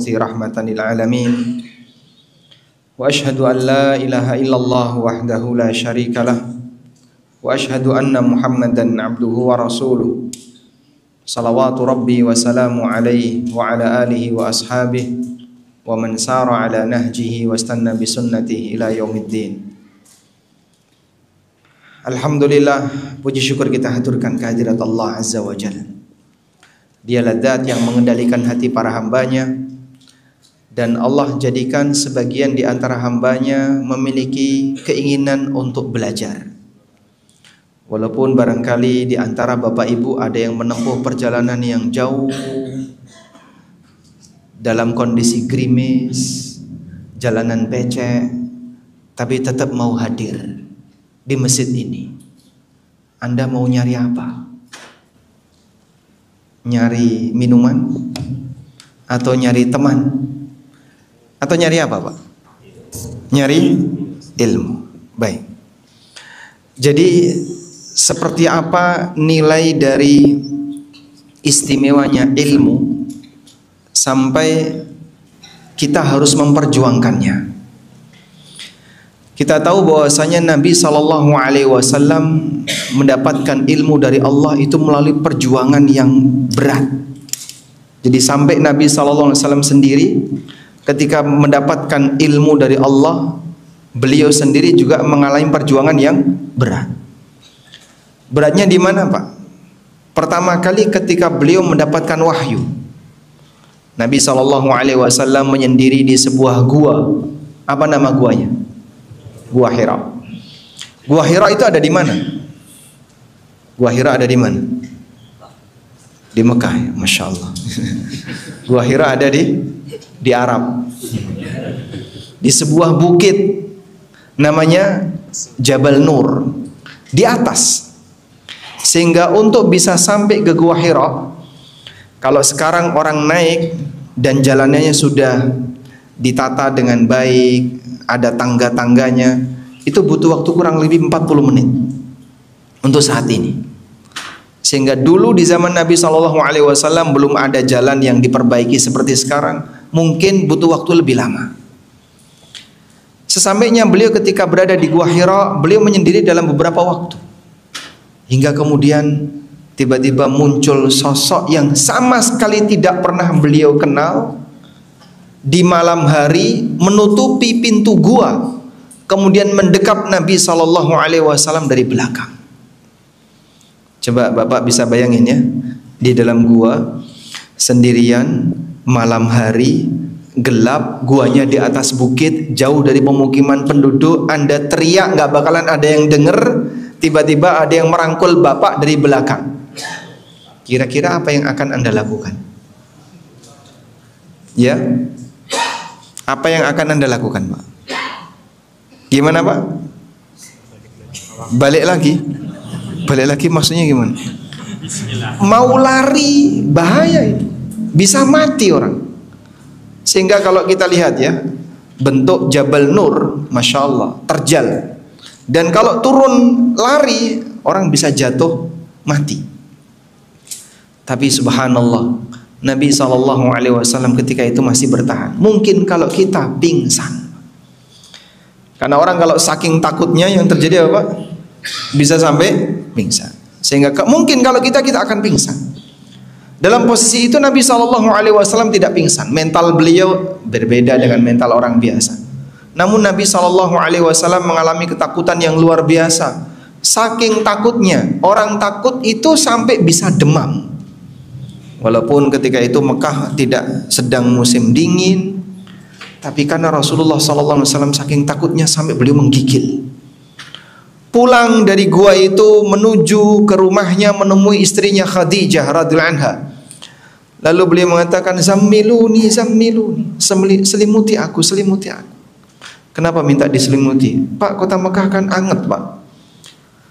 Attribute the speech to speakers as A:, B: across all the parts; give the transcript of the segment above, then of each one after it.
A: rahmatan lil alamin wa asyhadu an la ilaha illallah wahdahu la syarikalah wa asyhadu anna Muhammadan abduhu wa rasuluh salawatu rabbi wa salamu alaihi wa ala alihi wa ashabihi wa man sara ala nahjihi wa istanna bi sunnatihi ila yaumiddin. Alhamdulillah, puji syukur kita haturkan kehadirat Allah Azza wa Jalla. Dialah zat yang mengendalikan hati para hambanya, dan Allah jadikan sebagian di antara hambanya memiliki keinginan untuk belajar. Walaupun barangkali di antara bapak ibu ada yang menempuh perjalanan yang jauh dalam kondisi gerimis, jalanan becek, tapi tetap mau hadir di masjid ini. Anda mau nyari apa? Nyari minuman? Atau nyari teman? Atau nyari apa, Pak? Nyari ilmu. Baik. Jadi seperti apa nilai dari istimewanya ilmu sampai kita harus memperjuangkannya? Kita tahu bahwasanya Nabi SAW mendapatkan ilmu dari Allah itu melalui perjuangan yang berat. Jadi sampai Nabi SAW sendiri ketika mendapatkan ilmu dari Allah, beliau sendiri juga mengalami perjuangan yang berat. Beratnya di mana, Pak? Pertama kali ketika beliau mendapatkan wahyu, Nabi SAW menyendiri di sebuah gua. Apa nama guanya? Gua Hira. Gua Hira itu ada di mana? Gua Hira ada di mana? Di Mekah, ya? Masya Allah. Gua Hira ada di Arab, di sebuah bukit namanya Jabal Nur, di atas. Sehingga untuk bisa sampai ke Gua Hira, kalau sekarang orang naik dan jalanannya sudah ditata dengan baik, ada tangga-tangganya, itu butuh waktu kurang lebih 40 menit untuk saat ini. Sehingga dulu di zaman Nabi SAW belum ada jalan yang diperbaiki seperti sekarang, mungkin butuh waktu lebih lama. Sesampainya beliau ketika berada di Gua Hira, beliau menyendiri dalam beberapa waktu, hingga kemudian tiba-tiba muncul sosok yang sama sekali tidak pernah beliau kenal. Di malam hari menutupi pintu gua, kemudian mendekap Nabi SAW dari belakang. Coba Bapak bisa bayangin ya, di dalam gua sendirian, malam hari, gelap, guanya di atas bukit, jauh dari pemukiman penduduk. Anda teriak nggak bakalan ada yang denger. Tiba-tiba ada yang merangkul Bapak dari belakang. Kira-kira apa yang akan Anda lakukan? Ya, apa yang akan Anda lakukan, Pak? Gimana, Pak? Balik lagi? Balik lagi maksudnya gimana? Mau lari, bahaya itu. Bisa mati orang. Sehingga kalau kita lihat ya, bentuk Jabal Nur, Masya Allah, terjal. Dan kalau turun lari, orang bisa jatuh mati. Tapi subhanallah, Nabi SAW ketika itu masih bertahan. Mungkin kalau kita pingsan, karena orang kalau saking takutnya yang terjadi apa? Bisa sampai pingsan. Sehingga mungkin kalau kita akan pingsan. Dalam posisi itu Nabi SAW tidak pingsan. Mental beliau berbeda dengan mental orang biasa. Namun Nabi SAW mengalami ketakutan yang luar biasa. Saking takutnya, orang takut itu sampai bisa demam. Walaupun ketika itu Mekah tidak sedang musim dingin, tapi karena Rasulullah SAW saking takutnya sampai beliau menggigil. Pulang dari gua itu menuju ke rumahnya menemui istrinya Khadijah radhiyallahu anha. Lalu beliau mengatakan, "Zammiluni, zammiluni." Selimuti aku, selimuti aku. Kenapa minta diselimuti? Pak, kota Mekah kan anget, Pak.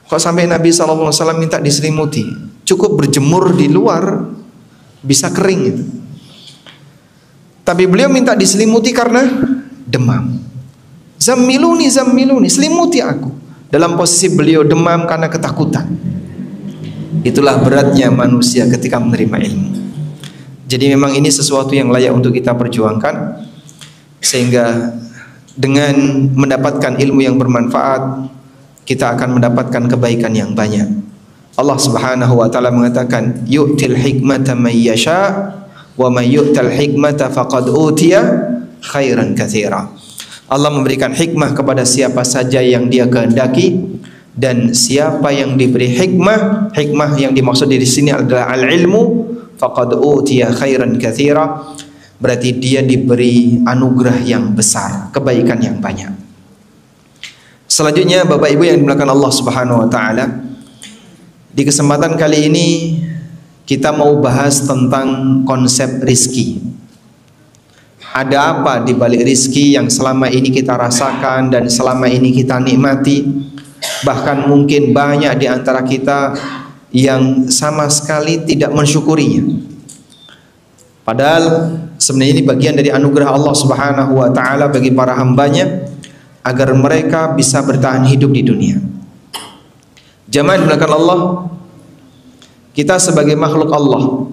A: Kok sampai Nabi SAW minta diselimuti? Cukup berjemur di luar, bisa kering itu. Tapi beliau minta diselimuti karena demam. Zammiluni, zammiluni, selimuti aku. Dalam posisi beliau demam karena ketakutan. Itulah beratnya manusia ketika menerima ilmu. Jadi memang ini sesuatu yang layak untuk kita perjuangkan, sehingga dengan mendapatkan ilmu yang bermanfaat kita akan mendapatkan kebaikan yang banyak. Allah Subhanahu wa taala mengatakan, yu'til hikmata may yasha wa may yu'tal hikmata faqad utiya khairan katsira. Allah memberikan hikmah kepada siapa saja yang Dia kehendaki, dan siapa yang diberi hikmah, hikmah yang dimaksud di sini adalah al-ilmu, faqad utiya khairan katsira, berarti dia diberi anugerah yang besar, kebaikan yang banyak. Selanjutnya Bapak Ibu yang dimuliakan Allah Subhanahu wa taala, di kesempatan kali ini kita mau bahas tentang konsep rizki. Ada apa di balik rizki yang selama ini kita rasakan dan selama ini kita nikmati? Bahkan mungkin banyak di antara kita yang sama sekali tidak mensyukurinya. Padahal sebenarnya ini bagian dari anugerah Allah Subhanahu wa taala bagi para hambanya agar mereka bisa bertahan hidup di dunia. Jamaah dimuliakan Allah, kita sebagai makhluk Allah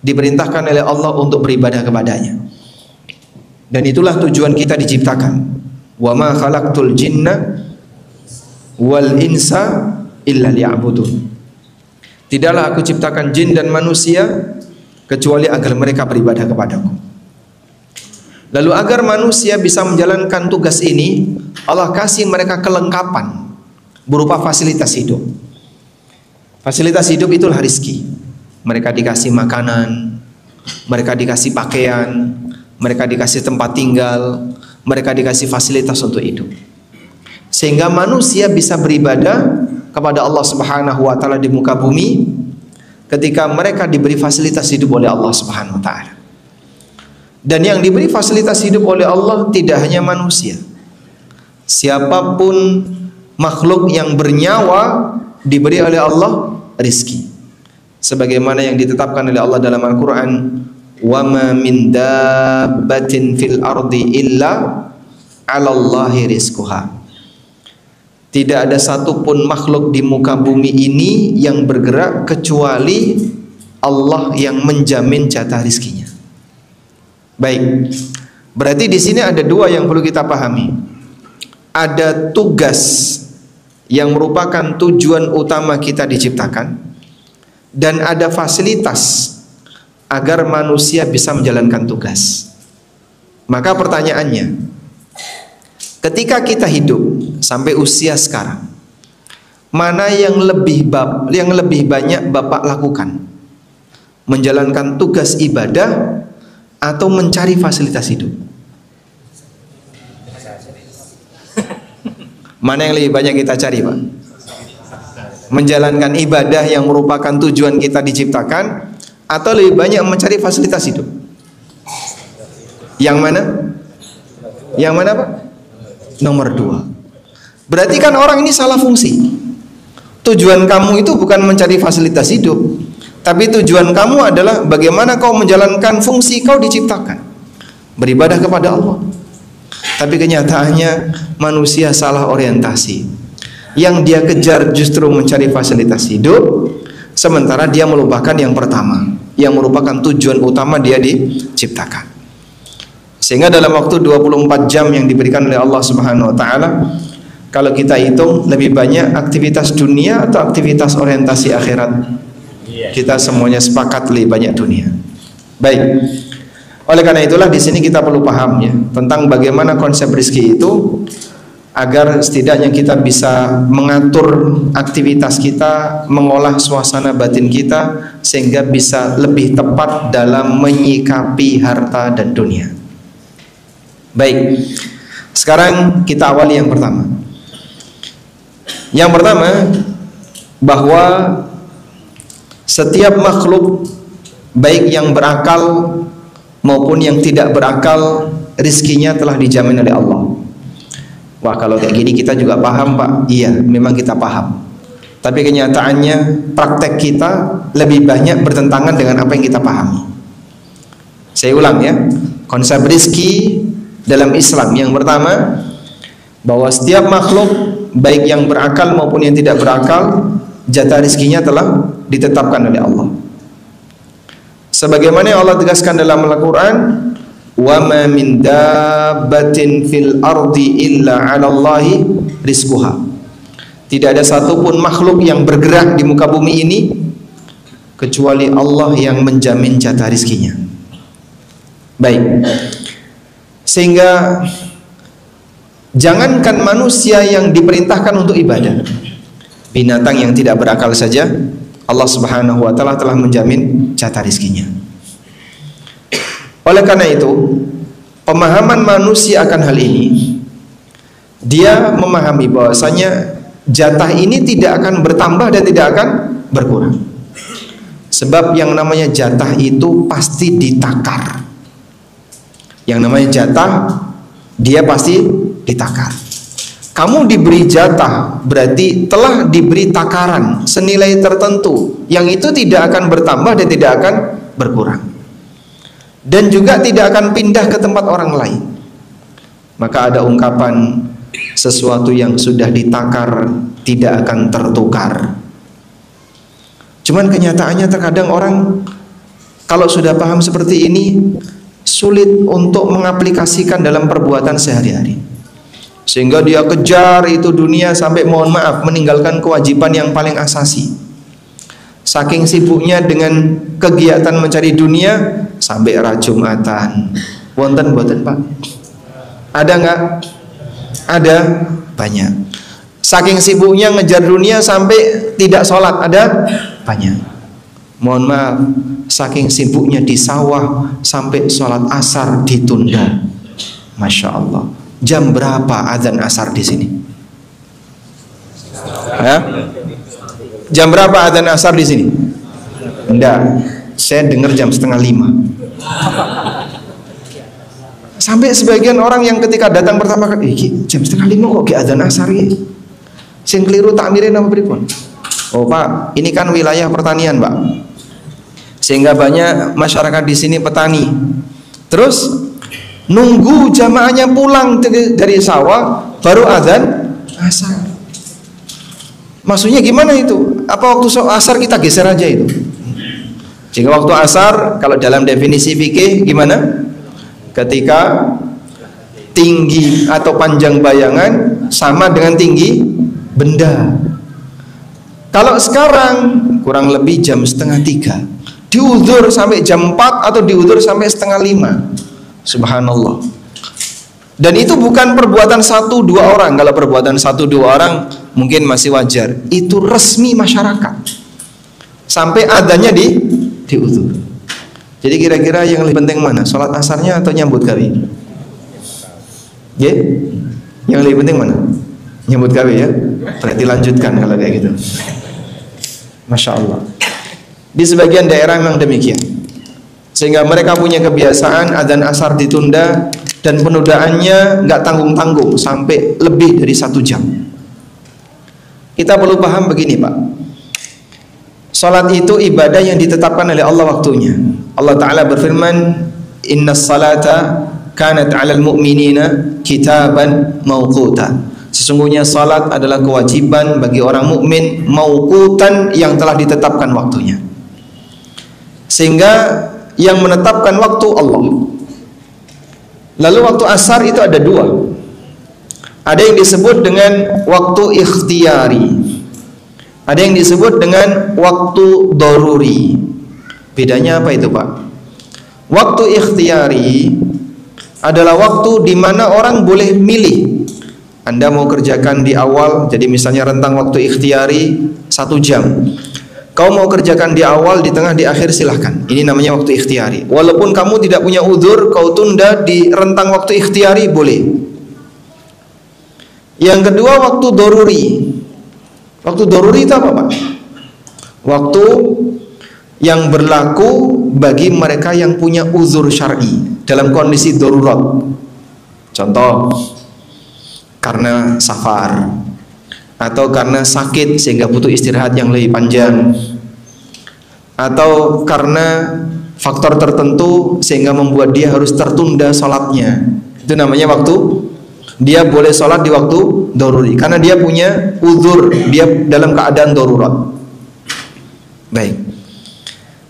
A: diperintahkan oleh Allah untuk beribadah kepadanya. Dan itulah tujuan kita diciptakan. Wa ma khalaqtul jinna wal insa illa liya'budun. Tidaklah aku ciptakan jin dan manusia kecuali agar mereka beribadah kepadaku. Lalu agar manusia bisa menjalankan tugas ini, Allah kasih mereka kelengkapan berupa fasilitas hidup. Fasilitas hidup itulah rizki. Mereka dikasih makanan, mereka dikasih pakaian, mereka dikasih tempat tinggal, mereka dikasih fasilitas untuk hidup. Sehingga manusia bisa beribadah kepada Allah Subhanahu wa taala di muka bumi ketika mereka diberi fasilitas hidup oleh Allah Subhanahu wa taala. Dan yang diberi fasilitas hidup oleh Allah tidak hanya manusia. Siapapun makhluk yang bernyawa diberi oleh Allah rizki. Sebagaimana yang ditetapkan oleh Allah dalam Al-Qur'an, "Wa ma min dabbatin fil ardi illa 'alallahi rizquha." Tidak ada satupun makhluk di muka bumi ini yang bergerak kecuali Allah yang menjamin jatah rizkinya. Baik, berarti di sini ada dua yang perlu kita pahami. Ada tugas yang merupakan tujuan utama kita diciptakan, dan ada fasilitas agar manusia bisa menjalankan tugas. Maka pertanyaannya, ketika kita hidup sampai usia sekarang, mana yang lebih banyak Bapak lakukan? Menjalankan tugas ibadah atau mencari fasilitas hidup? Mana yang lebih banyak kita cari, Pak? Menjalankan ibadah yang merupakan tujuan kita diciptakan, atau lebih banyak mencari fasilitas hidup? Yang mana? Yang mana, Pak? Nomor 2. Berarti kan orang ini salah fungsi. Tujuan kamu itu bukan mencari fasilitas hidup, tapi tujuan kamu adalah bagaimana kau menjalankan fungsi kau diciptakan, beribadah kepada Allah. Tapi kenyataannya manusia salah orientasi. Yang dia kejar justru mencari fasilitas hidup, sementara dia melupakan yang pertama, yang merupakan tujuan utama dia diciptakan. Sehingga dalam waktu 24 jam yang diberikan oleh Allah Subhanahu wa taala, kalau kita hitung lebih banyak aktivitas dunia atau aktivitas orientasi akhirat? Kita semuanya sepakat lebih banyak dunia. Baik. Oleh karena itulah di sini kita perlu paham ya tentang bagaimana konsep rezeki itu, agar setidaknya kita bisa mengatur aktivitas kita, mengolah suasana batin kita sehingga bisa lebih tepat dalam menyikapi harta dan dunia. Baik. Sekarang kita awali yang pertama. Yang pertama, bahwa setiap makhluk baik yang berakal maupun yang tidak berakal, rizkinya telah dijamin oleh Allah. Wah, kalau kayak gini kita juga paham, Pak. Iya, memang kita paham. Tapi kenyataannya praktek kita lebih banyak bertentangan dengan apa yang kita pahami. Saya ulang ya, konsep rizki dalam Islam yang pertama, bahwa setiap makhluk baik yang berakal maupun yang tidak berakal, jatah rizkinya telah ditetapkan oleh Allah. Sebagaimana Allah tegaskan dalam Al-Quran, wa ma min dabbatin fil ardi illa 'alallahi rizquha. Tidak ada satupun makhluk yang bergerak di muka bumi ini kecuali Allah yang menjamin jatah rizkinya. Baik. Sehingga jangankan manusia yang diperintahkan untuk ibadah, binatang yang tidak berakal saja Allah Subhanahu wa taala telah menjamin jatah rizkinya. Oleh karena itu, pemahaman manusia akan hal ini, dia memahami bahwasanya jatah ini tidak akan bertambah dan tidak akan berkurang. Sebab yang namanya jatah itu pasti ditakar. Yang namanya jatah, dia pasti ditakar. Kamu diberi jatah berarti telah diberi takaran senilai tertentu, yang itu tidak akan bertambah dan tidak akan berkurang, dan juga tidak akan pindah ke tempat orang lain. Maka ada ungkapan, sesuatu yang sudah ditakar tidak akan tertukar. Cuman kenyataannya terkadang orang kalau sudah paham seperti ini sulit untuk mengaplikasikan dalam perbuatan sehari-hari, sehingga dia kejar itu dunia sampai mohon maaf meninggalkan kewajiban yang paling asasi. Saking sibuknya dengan kegiatan mencari dunia sampai rajumatan. Wonten boten Pak? Ada nggak? Ada, banyak. Saking sibuknya ngejar dunia sampai tidak sholat, ada banyak. Mohon maaf, saking sibuknya di sawah sampai sholat asar ditunda. Masya Allah. Jam berapa azan asar di sini? Ya? Jam berapa azan asar di sini? Enggak, saya dengar jam 4:30. Sampai sebagian orang yang ketika datang pertama kali, jam 4:30 kok ke azan asar ya? Sing keliru takmirin apa pripun? Oh Pak, ini kan wilayah pertanian Pak, sehingga banyak masyarakat di sini petani. Terus nunggu jamaahnya pulang dari sawah baru azan asar. Maksudnya gimana itu? Apa waktu asar kita geser aja itu? Jika waktu asar kalau dalam definisi fikih gimana? Ketika tinggi atau panjang bayangan sama dengan tinggi benda. Kalau sekarang kurang lebih jam 2:30, diudzur sampai jam 4 atau diudzur sampai 4:30. Subhanallah. Dan itu bukan perbuatan 1-2 orang. Kalau perbuatan 1-2 orang mungkin masih wajar. Itu resmi masyarakat. Sampai adanya diudzur. Jadi kira-kira yang lebih penting mana? Sholat asarnya atau nyambut gawe? Ya? Yang lebih penting mana? Nyambut gawe ya? Berarti lanjutkan kalau kayak gitu. Masya Allah. Di sebagian daerah memang demikian, sehingga mereka punya kebiasaan adzan asar ditunda, dan penundaannya nggak tanggung-tanggung sampai lebih dari 1 jam. Kita perlu paham begini Pak, salat itu ibadah yang ditetapkan oleh Allah waktunya. Allah Ta'ala berfirman, innas salata kanat 'alal mu'minina kitaban mauquta. Sesungguhnya salat adalah kewajiban bagi orang mukmin mauqutan, yang telah ditetapkan waktunya. Sehingga yang menetapkan waktu Allah. Lalu waktu asar itu ada 2. Ada yang disebut dengan waktu ikhtiyari, ada yang disebut dengan waktu daruri. Bedanya apa itu Pak? Waktu ikhtiyari adalah waktu di mana orang boleh milih. Anda mau kerjakan di awal, jadi misalnya rentang waktu ikhtiyari 1 jam. Kau mau kerjakan di awal, di tengah, di akhir, silahkan. Ini namanya waktu ikhtiyari. Walaupun kamu tidak punya udzur, kau tunda di rentang waktu ikhtiyari boleh. Yang kedua waktu daruri. Waktu daruri itu apa Pak? Waktu yang berlaku bagi mereka yang punya uzur syar'i dalam kondisi darurat. Contoh, karena safar atau karena sakit sehingga butuh istirahat yang lebih panjang, atau karena faktor tertentu sehingga membuat dia harus tertunda sholatnya. Itu namanya waktu dia boleh sholat di waktu daruri, karena dia punya uzur, dia dalam keadaan darurat. Baik,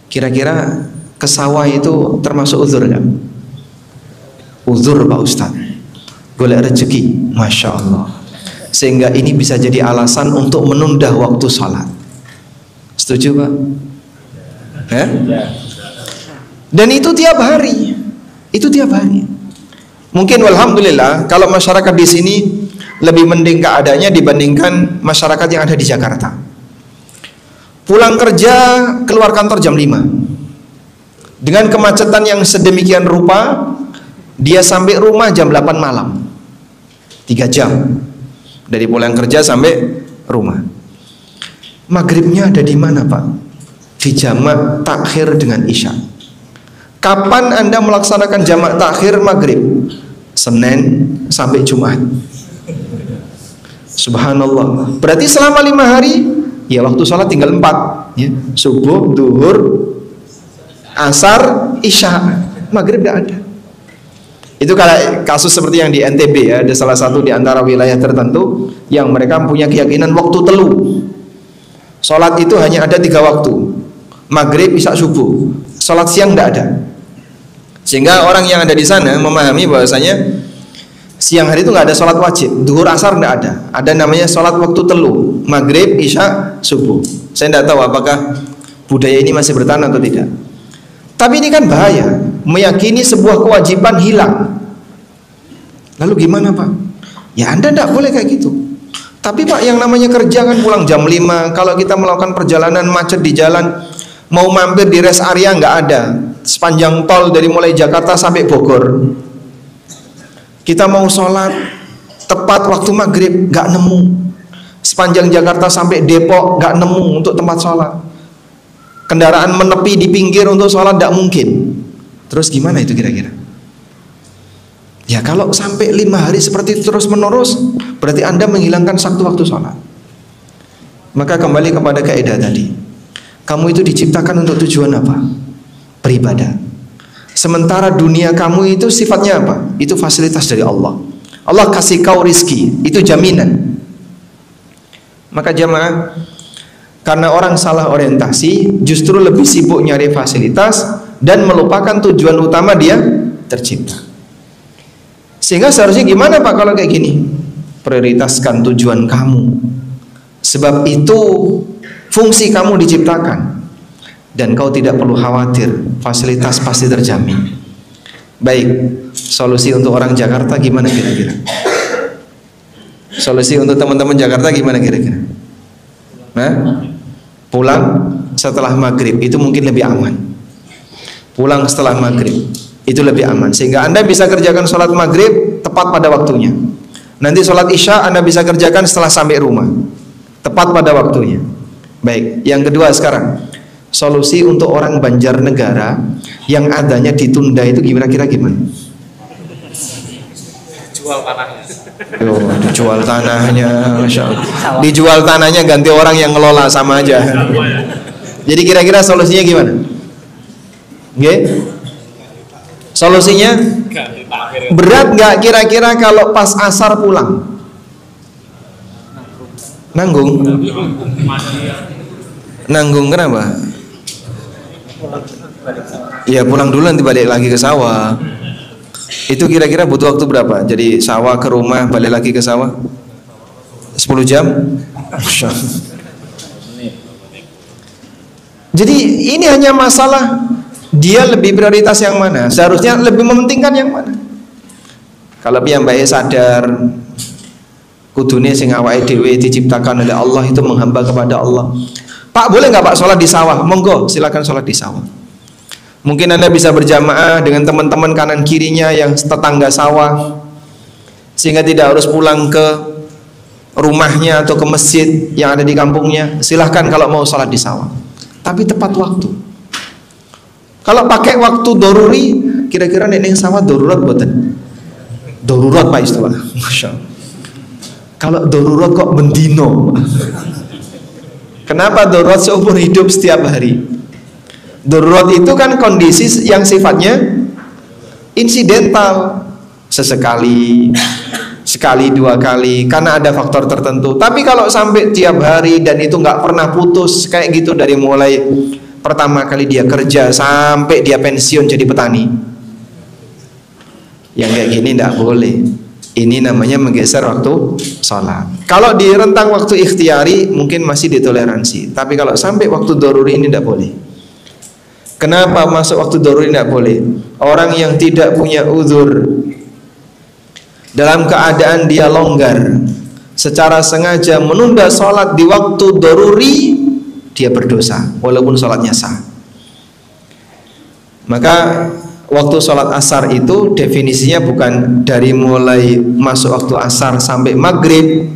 A: kira-kira ke sawah itu termasuk uzur nggak? Uzur Pak Ustadz, golek rezeki, Masya Allah. Sehingga ini bisa jadi alasan untuk menunda waktu sholat. Setuju Pak? Ya? Dan itu tiap hari. Itu tiap hari. Mungkin alhamdulillah kalau masyarakat di sini lebih mending keadaannya dibandingkan masyarakat yang ada di Jakarta. Pulang kerja, keluar kantor jam 5. Dengan kemacetan yang sedemikian rupa, dia sampai rumah jam 8 malam. 3 jam. Dari pulang kerja sampai rumah. Maghribnya ada di mana Pak? Di jamak takhir dengan isya. Kapan Anda melaksanakan jamak takhir maghrib? Senin sampai Jumat. Subhanallah. Berarti selama 5 hari, ya waktu sholat tinggal 4 ya. Subuh, duhur, asar, isya. Maghrib gak ada. Itu kayak kasus seperti yang di NTB ya. Ada salah satu di antara wilayah tertentu yang mereka punya keyakinan waktu telu. Sholat itu hanya ada 3 waktu. Maghrib, isya, subuh. Sholat siang gak ada. Sehingga orang yang ada di sana memahami bahwasanya siang hari itu nggak ada sholat wajib, duhur asar nggak ada. Ada namanya sholat waktu telu, maghrib, isya, subuh. Saya tidak tahu apakah budaya ini masih bertahan atau tidak. Tapi ini kan bahaya, meyakini sebuah kewajiban hilang. Lalu gimana Pak? Ya Anda tidak boleh kayak gitu. Tapi Pak, yang namanya kerja kan pulang jam 5. Kalau kita melakukan perjalanan macet di jalan, mau mampir di rest area nggak ada. Sepanjang tol dari mulai Jakarta sampai Bogor, kita mau sholat tepat waktu maghrib nggak nemu. Sepanjang Jakarta sampai Depok nggak nemu untuk tempat sholat. Kendaraan menepi di pinggir untuk sholat nggak mungkin. Terus gimana itu kira-kira? Ya kalau sampai 5 hari seperti itu terus menerus, berarti Anda menghilangkan satu waktu sholat. Maka kembali kepada kaidah tadi, kamu itu diciptakan untuk tujuan apa? Beribadah. Sementara dunia kamu itu sifatnya apa? Itu fasilitas dari Allah. Allah kasih kau rizki, itu jaminan. Maka jamaah, karena orang salah orientasi, justru lebih sibuk nyari fasilitas dan melupakan tujuan utama dia tercipta. Sehingga seharusnya gimana Pak kalau kayak gini? Prioritaskan tujuan kamu. Sebab itu fungsi kamu diciptakan. Dan kau tidak perlu khawatir, fasilitas pasti terjamin. Baik, solusi untuk orang Jakarta gimana kira-kira? Solusi untuk teman-teman Jakarta gimana kira-kira? Pulang setelah maghrib itu mungkin lebih aman. Pulang setelah maghrib itu lebih aman, sehingga Anda bisa kerjakan sholat maghrib tepat pada waktunya. Nanti sholat isya Anda bisa kerjakan setelah sampai rumah, tepat pada waktunya. Baik, yang kedua sekarang, solusi untuk orang Banjarnegara yang adanya ditunda itu kira-kira gimana?
B: Jual tanahnya.
A: Dijual tanahnya, Masya Allah. Dijual tanahnya ganti orang yang ngelola sama aja. Jadi kira-kira solusinya gimana? Oke? Solusinya berat nggak kira-kira kalau pas asar pulang? Nanggung? Nanggung kenapa? Ya pulang dulu nanti balik lagi ke sawah. Itu kira-kira butuh waktu berapa? Jadi sawah ke rumah balik lagi ke sawah 10 jam. Jadi ini hanya masalah dia lebih prioritas yang mana. Seharusnya lebih mementingkan yang mana. Kalau piyambake sadar kudune sing awake dhewe diciptakan oleh Allah itu menghamba kepada Allah. Pak, boleh nggak Pak sholat di sawah? Monggo, silakan sholat di sawah. Mungkin Anda bisa berjamaah dengan teman-teman kanan kirinya yang tetangga sawah, sehingga tidak harus pulang ke rumahnya atau ke masjid yang ada di kampungnya. Silahkan kalau mau sholat di sawah, tapi tepat waktu. Kalau pakai waktu doruri, kira-kira neneng sawah darurat buatan? Darurat Pak istilah. Masya Allah. Kalau darurat kok bendino? Kenapa darurat seumur hidup setiap hari? Darurat itu kan kondisi yang sifatnya insidental, sesekali, sekali, 2 kali, karena ada faktor tertentu. Tapi kalau sampai tiap hari dan itu nggak pernah putus kayak gitu dari mulai pertama kali dia kerja sampai dia pensiun jadi petani. Yang kayak gini tidak boleh. Ini namanya menggeser waktu sholat. Kalau di rentang waktu ikhtiari mungkin masih ditoleransi, tapi kalau sampai waktu doruri ini tidak boleh. Kenapa masuk waktu doruri tidak boleh? Orang yang tidak punya uzur dalam keadaan dia longgar secara sengaja menunda sholat di waktu doruri, dia berdosa walaupun sholatnya sah. Maka waktu sholat asar itu definisinya bukan dari mulai masuk waktu asar sampai maghrib,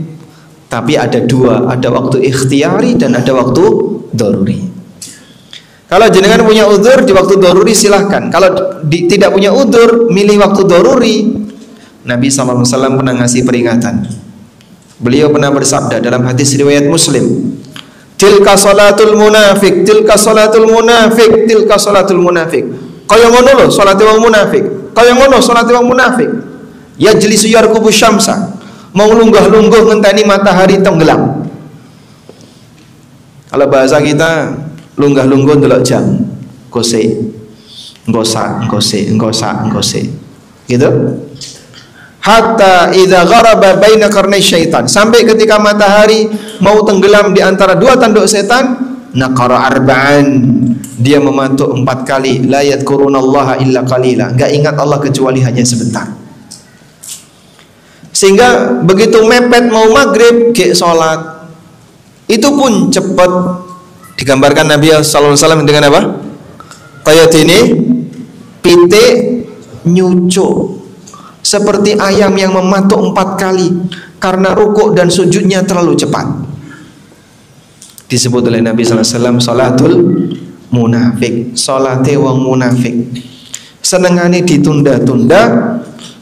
A: tapi ada dua, ada waktu ikhtiari dan ada waktu doruri. Kalau jenengan punya udzur di waktu doruri silahkan. Kalau tidak punya udzur milih waktu doruri, Nabi SAW pernah ngasih peringatan. Beliau pernah bersabda dalam hadis riwayat Muslim, tilka salatul munafik, tilka salatul munafik, tilka salatul munafik. Kaya ngono lho salate wong munafik. Kaya ngono salate wong munafik. Ya jelisu yarkubu syamsa. Mau lunggah-lungguh ngenteni matahari tenggelam. Kalau bahasa kita lunggah-lungguh ndelok jam. Gosek. Ngosak, gosek, ngosak, gosek. Gitu? Hatta idza gharaba baina qarnai syaitan. Sampai ketika matahari mau tenggelam di antara dua tanduk setan, naqara arba'an, dia mematuk 4 kali, la yadhkurunallaha illa qalila, enggak ingat Allah kecuali hanya sebentar. Sehingga begitu mepet mau maghrib ke sholat, itu pun cepat. Digambarkan Nabi sallallahu alaihi wasallam dengan apa? Kayak ini pitik nyucuk, seperti ayam yang mematuk 4 kali karena rukuk dan sujudnya terlalu cepat. Disebut oleh Nabi sallallahu alaihi wasallam salatul munafik, salate wong munafik. Senengane ditunda-tunda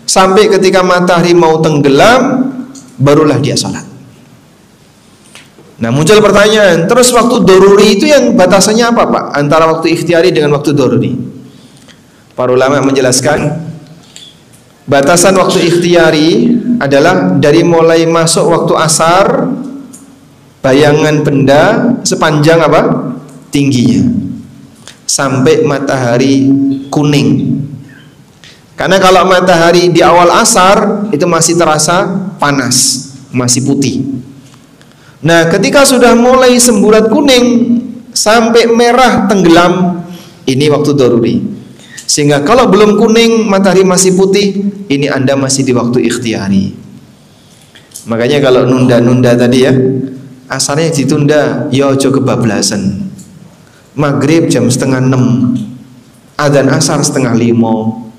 A: sampai ketika matahari mau tenggelam barulah dia salat. Nah, muncul pertanyaan, terus waktu doruri itu yang batasannya apa, Pak? Antara waktu ikhtiari dengan waktu doruri. Para ulama menjelaskan batasan waktu ikhtiari adalah dari mulai masuk waktu asar, bayangan benda sepanjang apa? Tingginya, sampai matahari kuning. Karena kalau matahari di awal asar itu masih terasa panas, masih putih. Nah, ketika sudah mulai semburat kuning sampai merah tenggelam, ini waktu doruri. Sehingga kalau belum kuning, matahari masih putih, ini Anda masih di waktu ikhtiari. Makanya kalau nunda-nunda tadi ya, asarnya ditunda, ya ojo kebablasan. Maghrib jam 5:30, adzan asar 4:30,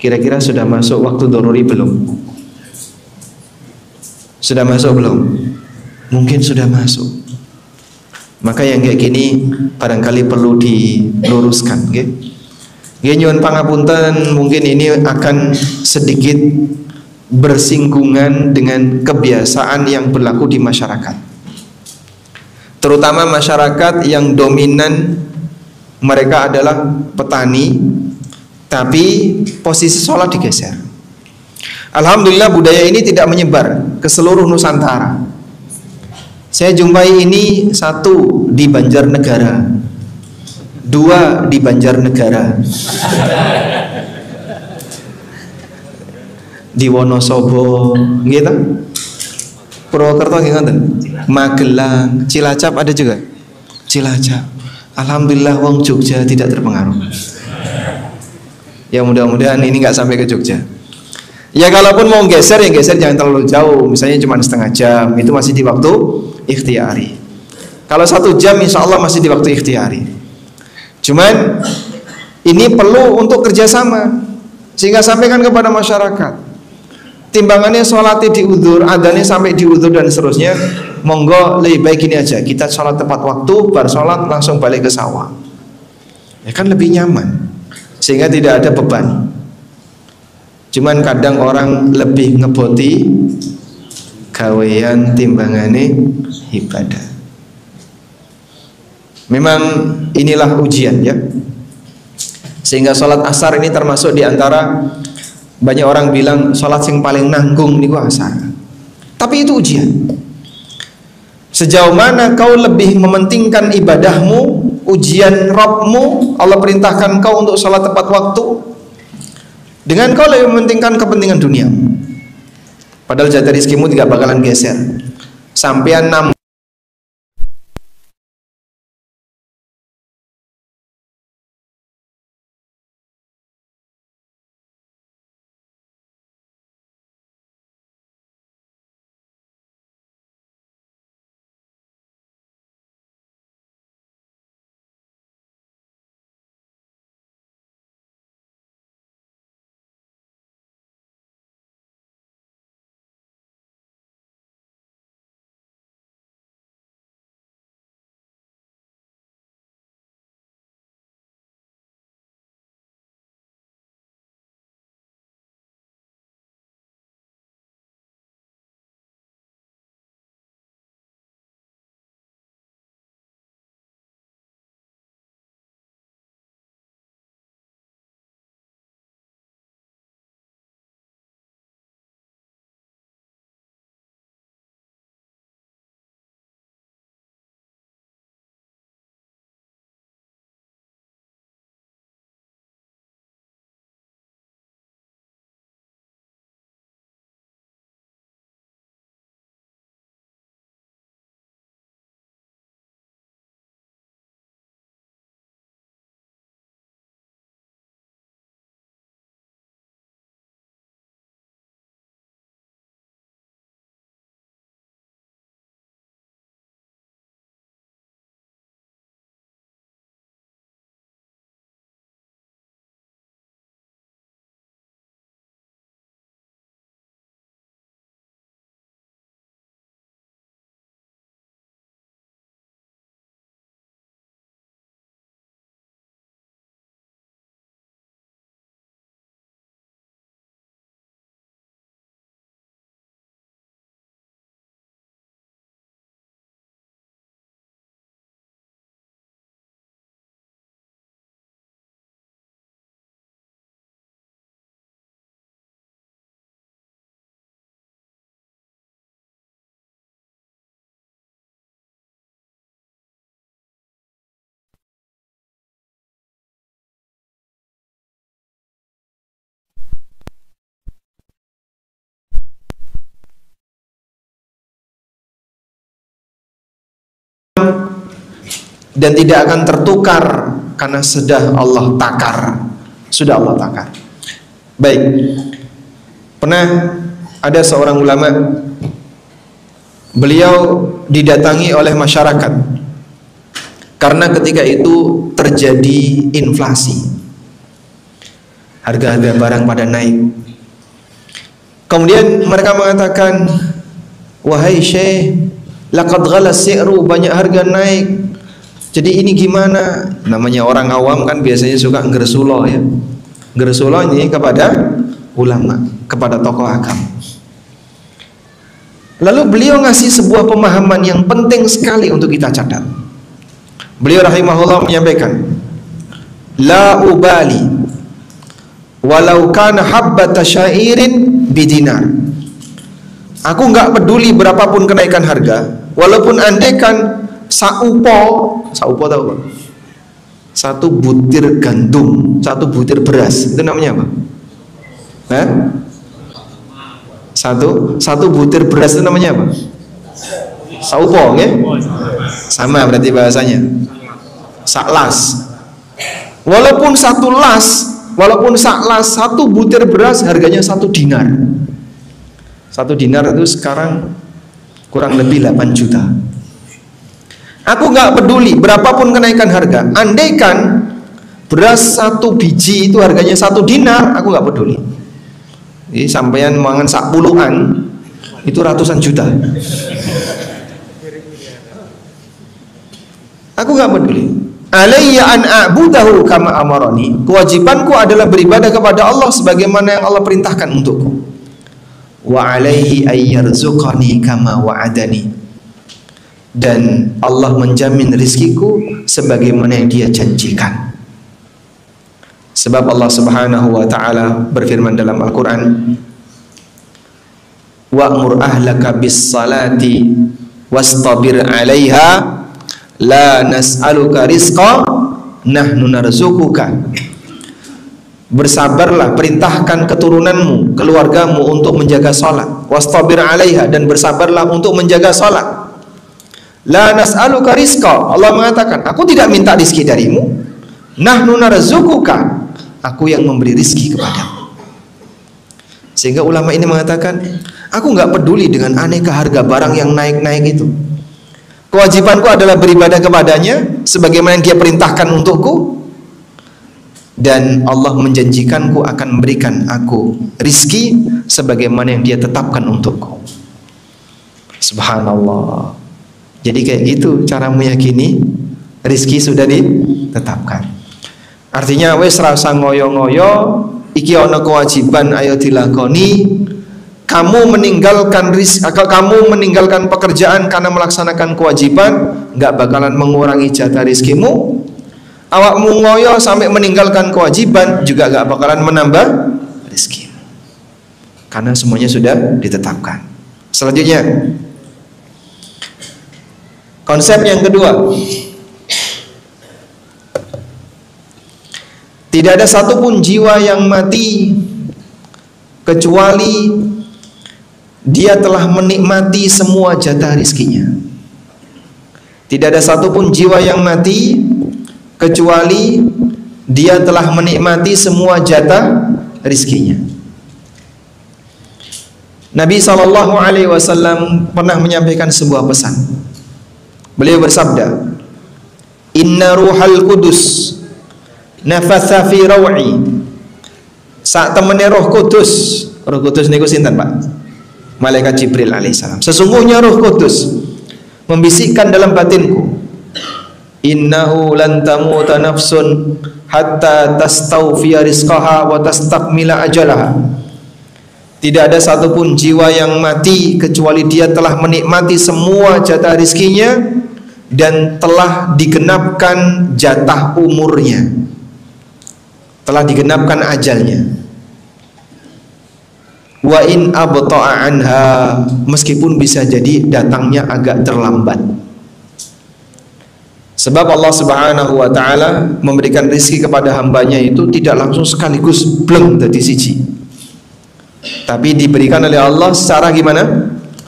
A: kira-kira sudah masuk waktu doruri belum? Sudah masuk belum? Mungkin sudah masuk. Maka yang kayak gini barangkali perlu diluruskan, okay? Nyuwun pangapunten, mungkin ini akan sedikit bersinggungan dengan kebiasaan yang berlaku di masyarakat, terutama masyarakat yang dominan mereka adalah petani, tapi posisi sholat digeser. Alhamdulillah budaya ini tidak menyebar ke seluruh Nusantara. Saya jumpai ini 1 di Banjarnegara, 2 di Banjarnegara, di Wonosobo, gitu, Purwokerto, gitu, Magelang, Cilacap ada juga, Cilacap. Alhamdulillah wong Jogja tidak terpengaruh. Ya mudah-mudahan ini nggak sampai ke Jogja. Ya kalaupun mau geser, ya geser jangan terlalu jauh, misalnya cuma setengah jam, itu masih di waktu ikhtiari. Kalau 1 jam insya Allah masih di waktu ikhtiari. Cuman ini perlu untuk kerjasama, sehingga sampaikan kepada masyarakat. Timbangannya sholatnya diudzur, adanya sampai diudzur dan seterusnya. Monggo lebih baik ini aja, kita sholat tepat waktu, bar sholat langsung balik ke sawah. Ya kan lebih nyaman, sehingga tidak ada beban. Cuman kadang orang lebih ngeboti gawean timbangane ibadah. Memang inilah ujian ya. Sehingga sholat asar ini termasuk diantara, banyak orang bilang sholat yang paling nanggung niku asar. Tapi itu ujian. Sejauh mana kau lebih mementingkan ibadahmu ujian Rabbmu, Allah perintahkan kau untuk sholat tepat waktu, dengan kau lebih mementingkan kepentingan dunia. Padahal jatah rizkimu tidak bakalan geser. Sampean dan tidak akan tertukar karena sudah Allah takar. Sudah Allah takar. Baik. Pernah ada seorang ulama, beliau didatangi oleh masyarakat karena ketika itu terjadi inflasi. Harga-harga barang pada naik. Kemudian mereka mengatakan, "Wahai Syekh, laqad ghala si'ru, banyak harga naik. Jadi ini gimana?" Namanya orang awam kan biasanya suka ngersuloh ya. Ngersuloh ini kepada ulama, kepada tokoh agama. Lalu beliau ngasih sebuah pemahaman yang penting sekali untuk kita catat. Beliau rahimahullah menyampaikan, "La ubali walau kana habbata syairin bidinar." Aku nggak peduli berapapun kenaikan harga, walaupun andaikan saupo tahu Pak? Satu butir gandum, satu butir beras, itu namanya apa? Satu butir beras itu namanya apa? Saupo, ya? Sama berarti bahasanya. Saklas. Walaupun saklas, satu butir beras harganya 1 dinar. 1 dinar itu sekarang kurang lebih 8 juta. Aku nggak peduli berapapun kenaikan harga. Andaikan beras 1 biji itu harganya 1 dinar, aku nggak peduli. Jadi sampean mangan sak puluhan itu ratusan juta. Aku nggak peduli. Alayya an a'budahu kama amarani. Kewajibanku adalah beribadah kepada Allah sebagaimana yang Allah perintahkan untukku. Wa alaihi ayyarzuqani kama wa'adani. Dan Allah menjamin rizkiku sebagaimana yang Dia janjikan. Sebab Allah Subhanahu wa taala berfirman dalam Al-Qur'an, "Wa'mur ahlaka bis salati wastabir 'alaiha La nas'aluka rizqa, nahnu narzuquka. Bersabarlah, perintahkan keturunanmu, keluargamu untuk menjaga salat. Wastabir 'alaiha, dan bersabarlah untuk menjaga salat. La nas'aluka rizqa, Allah mengatakan, aku tidak minta rizki darimu. Nahnu narzuquka, aku yang memberi rizki kepadamu. Sehingga ulama ini mengatakan, aku nggak peduli dengan aneka harga barang yang naik-naik itu. Kewajibanku adalah beribadah kepadanya sebagaimana yang Dia perintahkan untukku, dan Allah menjanjikanku akan memberikan aku rizki sebagaimana yang Dia tetapkan untukku. Subhanallah. Jadi kayak gitu cara meyakini rizki sudah ditetapkan. Artinya wes rasa ngoyo-ngoyo, iki ono kewajiban ayo dilakoni. Kamu meninggalkan kamu meninggalkan pekerjaan karena melaksanakan kewajiban, nggak bakalan mengurangi jatah rizkimu. Awakmu ngoyo sampai meninggalkan kewajiban juga nggak bakalan menambah rizki, karena semuanya sudah ditetapkan. Selanjutnya, konsep yang kedua, tidak ada satupun jiwa yang mati kecuali dia telah menikmati semua jatah rizkinya. Tidak ada satupun jiwa yang mati kecuali dia telah menikmati semua jatah rizkinya. Nabi SAW pernah menyampaikan sebuah pesan. Beliau bersabda, Inna ruhal kudus nafatha fi raw'i. Saat temene Roh Kudus niku sinten, Pak? Malaikat Jibril alaihissalam. Sesungguhnya Roh Kudus membisikkan dalam batinku, innahu lan tamuta nafsun hatta tastawfiya rizqaha wa tastakmila ajalaha. Tidak ada satupun jiwa yang mati kecuali dia telah menikmati semua jatah rizkinya dan telah digenapkan jatah umurnya, telah digenapkan ajalnya. Wa in abta'a anha, meskipun bisa jadi datangnya agak terlambat. Sebab Allah Subhanahu wa taala memberikan rezeki kepada hambanya itu tidak langsung sekaligus bleng dadi siji, tapi diberikan oleh Allah secara gimana?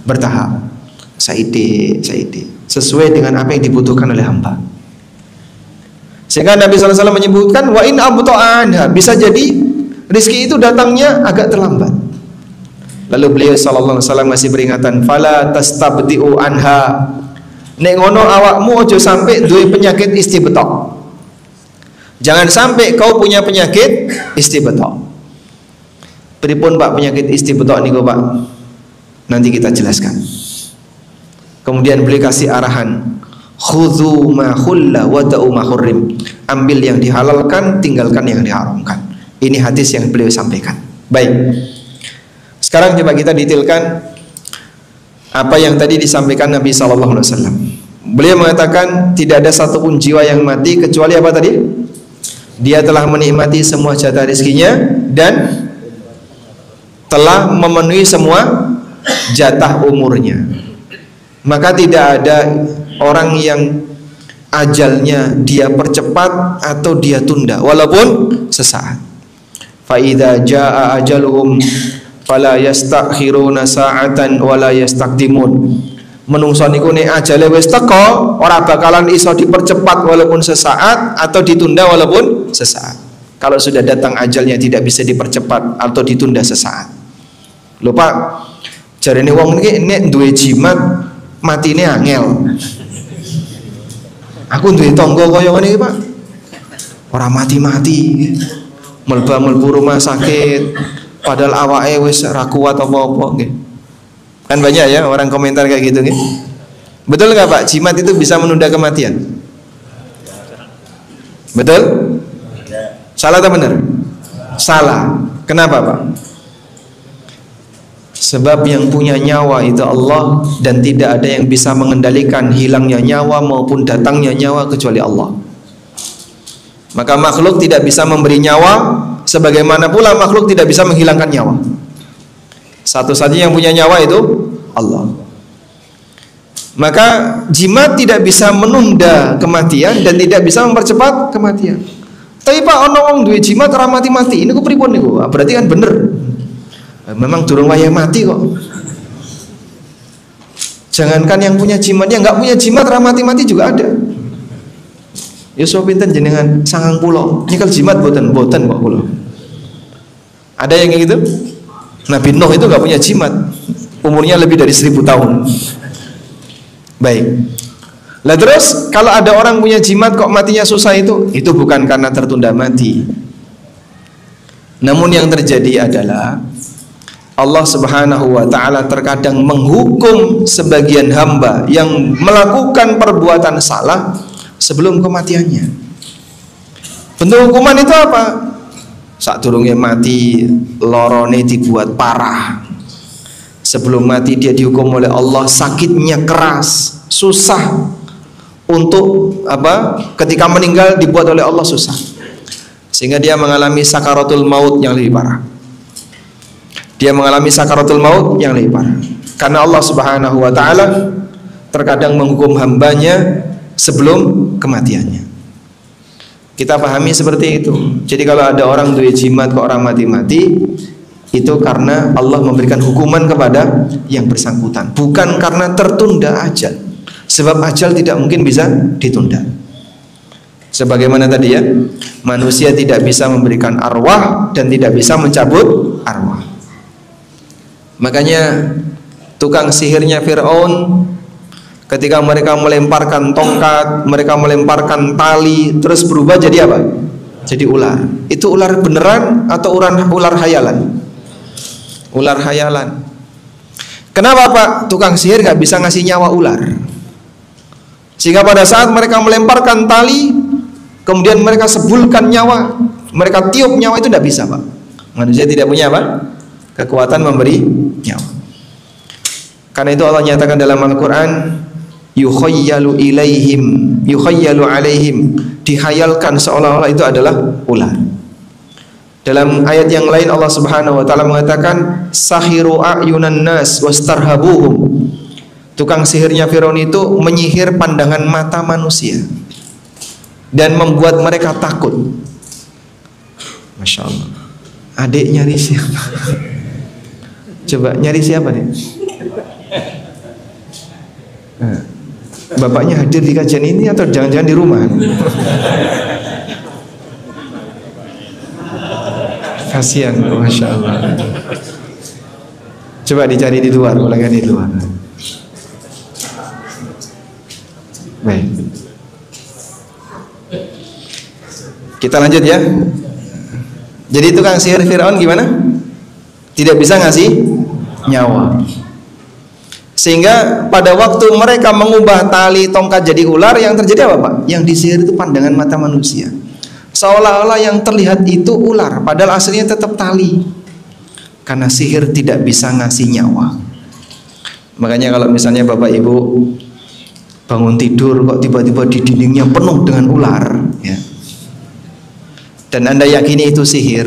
A: Bertahap, saide sesuai dengan apa yang dibutuhkan oleh hamba. Sehingga Nabi SAW menyebutkan wa in abta'a anha, bisa jadi rezeki itu datangnya agak terlambat. Lalu beliau sallallahu alaihi wasallam masih peringatan, fala tastabdi'u anha. Nek ngono awakmu ojo sampai duwe penyakit istibetok. Jangan sampai kau punya penyakit istibetok. Pripun Pak penyakit istibetok niku Pak? Nanti kita jelaskan. Kemudian beliau kasih arahan, khudzu ma khulla wa da'u ma hurrim. Ambil yang dihalalkan, tinggalkan yang diharamkan. Ini hadis yang beliau sampaikan. Baik. Sekarang coba kita detailkan apa yang tadi disampaikan Nabi SAW. Beliau mengatakan tidak ada satupun jiwa yang mati kecuali apa tadi? Dia telah menikmati semua jatah rezekinya dan telah memenuhi semua jatah umurnya. Maka tidak ada orang yang ajalnya dia percepat atau dia tunda walaupun sesaat. Fa idza jaa ajaluhum fala yastakhiruna sa'atan wala yastaqdimun. Menungso niku nek ajale wis teko ora bakalan iso dipercepat walaupun sesaat atau ditunda walaupun sesaat. Kalau sudah datang ajalnya tidak bisa dipercepat atau ditunda sesaat. Lho Pak, jarene wong niki nek duwe jimat matine angel. Aku duwe tangga kaya ngene iki Pak. Ora mati-mati. Melbu rumah sakit padahal awake wis ra kuat apa-apa nggih. Kan banyak ya orang komentar kayak gitu nggih. Betul enggak Pak, jimat itu bisa menunda kematian? Betul? Salah atau benar? Salah. Kenapa Pak? Sebab yang punya nyawa itu Allah, dan tidak ada yang bisa mengendalikan hilangnya nyawa maupun datangnya nyawa kecuali Allah. Maka makhluk tidak bisa memberi nyawa, sebagaimana pula makhluk tidak bisa menghilangkan nyawa. Satu-satunya yang punya nyawa itu Allah. Maka jimat tidak bisa menunda kematian dan tidak bisa mempercepat kematian. Tapi Pak, ono wong duwe jimat ora mati-mati. Ini ku pripun niku? Berarti kan bener. Memang durung wayah mati kok. Jangankan yang punya jimat, yang nggak punya jimat ora mati-mati juga ada. Yusuf pinten jenengan 90. Nyekel jimat boten kok kula. Ada yang kayak gitu? Nabi Nuh itu nggak punya jimat. Umurnya lebih dari 1000 tahun. Baik. Lah terus kalau ada orang punya jimat kok matinya susah, itu bukan karena tertunda mati. Namun yang terjadi adalah Allah Subhanahu wa taala terkadang menghukum sebagian hamba yang melakukan perbuatan salah sebelum kematiannya. Bentuk hukuman itu apa? Sadurunge mati lorone dibuat parah. Sebelum mati dia dihukum oleh Allah, sakitnya keras, susah. Untuk apa? Ketika meninggal dibuat oleh Allah susah, sehingga dia mengalami sakaratul maut yang lebih parah. Dia mengalami sakaratul maut yang lebih parah karena Allah Subhanahu wa taala terkadang menghukum hambanya sebelum kematiannya. Kita pahami seperti itu. Jadi kalau ada orang duwe jimat kok orang mati-mati, itu karena Allah memberikan hukuman kepada yang bersangkutan, bukan karena tertunda ajal. Sebab ajal tidak mungkin bisa ditunda. Sebagaimana tadi ya, manusia tidak bisa memberikan arwah dan tidak bisa mencabut arwah. Makanya tukang sihirnya Fir'aun, ketika mereka melemparkan tongkat, mereka melemparkan tali, terus berubah jadi apa? Jadi ular. Itu ular beneran atau ular hayalan? Ular hayalan. Kenapa Pak? Tukang sihir gak bisa ngasih nyawa ular. Sehingga pada saat mereka melemparkan tali, kemudian mereka sebulkan nyawa, mereka tiup nyawa, itu tidak bisa Pak. Manusia tidak punya apa? Kekuatan memberi nyawa. Karena itu Allah nyatakan dalam Al-Quran, yukhayyalu alaihim, dihayalkan seolah-olah itu adalah ular. Dalam ayat yang lain Allah Subhanahu wa taala mengatakan, sahiru a'yunan nas wastarhabuhum. Tukang sihirnya Firaun itu menyihir pandangan mata manusia dan membuat mereka takut. Masya Allah. Adik nyari siapa? Coba nyari siapa nih? Nah, bapaknya hadir di kajian ini atau jangan-jangan di rumah? Kasihan, Masya Allah. Coba dicari di luar, ulangan di luar. Baik. Kita lanjut ya. Jadi tukang sihir Firaun gimana? Tidak bisa ngasih nyawa. Sehingga pada waktu mereka mengubah tali tongkat jadi ular, yang terjadi apa Pak? Yang disihir itu pandangan mata manusia. Seolah-olah yang terlihat itu ular, padahal aslinya tetap tali. Karena sihir tidak bisa ngasih nyawa. Makanya kalau misalnya Bapak Ibu bangun tidur kok tiba-tiba di dindingnya penuh dengan ular ya, dan Anda yakini itu sihir,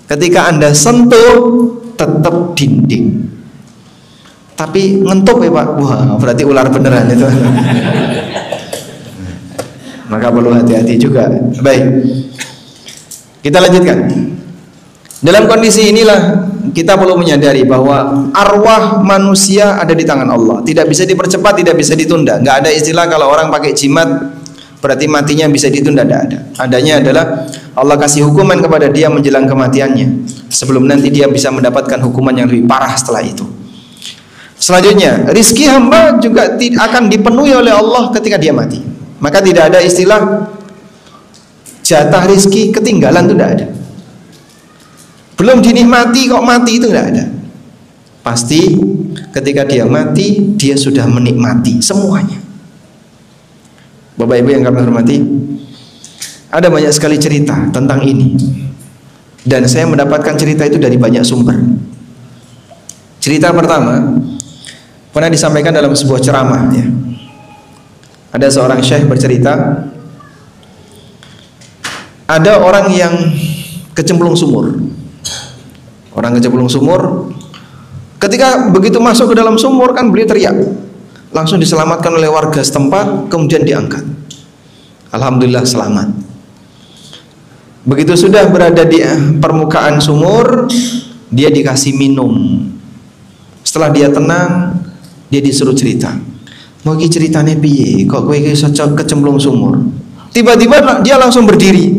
A: ketika Anda sentuh tetap dinding, tapi ngentup ya Pak, wah berarti ular beneran itu. Maka perlu hati-hati juga. Baik, kita lanjutkan. Dalam kondisi inilah kita perlu menyadari bahwa arwah manusia ada di tangan Allah. Tidak bisa dipercepat, tidak bisa ditunda. Nggak ada istilah kalau orang pakai jimat berarti matinya bisa ditunda, tidak ada. Adanya adalah Allah kasih hukuman kepada dia menjelang kematiannya, sebelum nanti dia bisa mendapatkan hukuman yang lebih parah setelah itu. Selanjutnya, rizki hamba juga akan dipenuhi oleh Allah ketika dia mati. Maka tidak ada istilah jatah rizki ketinggalan, itu tidak ada. Belum dinikmati kok mati, itu tidak ada. Pasti ketika dia mati, dia sudah menikmati semuanya. Bapak Ibu yang kami hormati, ada banyak sekali cerita tentang ini, dan saya mendapatkan cerita itu dari banyak sumber. Cerita pertama pernah disampaikan dalam sebuah ceramah ya. Ada seorang syekh bercerita, ada orang yang kecemplung sumur. Orang kecemplung sumur, ketika begitu masuk ke dalam sumur kan beliau teriak, langsung diselamatkan oleh warga setempat, kemudian diangkat. Alhamdulillah selamat. Begitu sudah berada di permukaan sumur, dia dikasih minum. Setelah dia tenang, dia disuruh cerita. Mau ki ceritane piye? Kok kowe iso kecemplung sumur? Tiba-tiba dia langsung berdiri.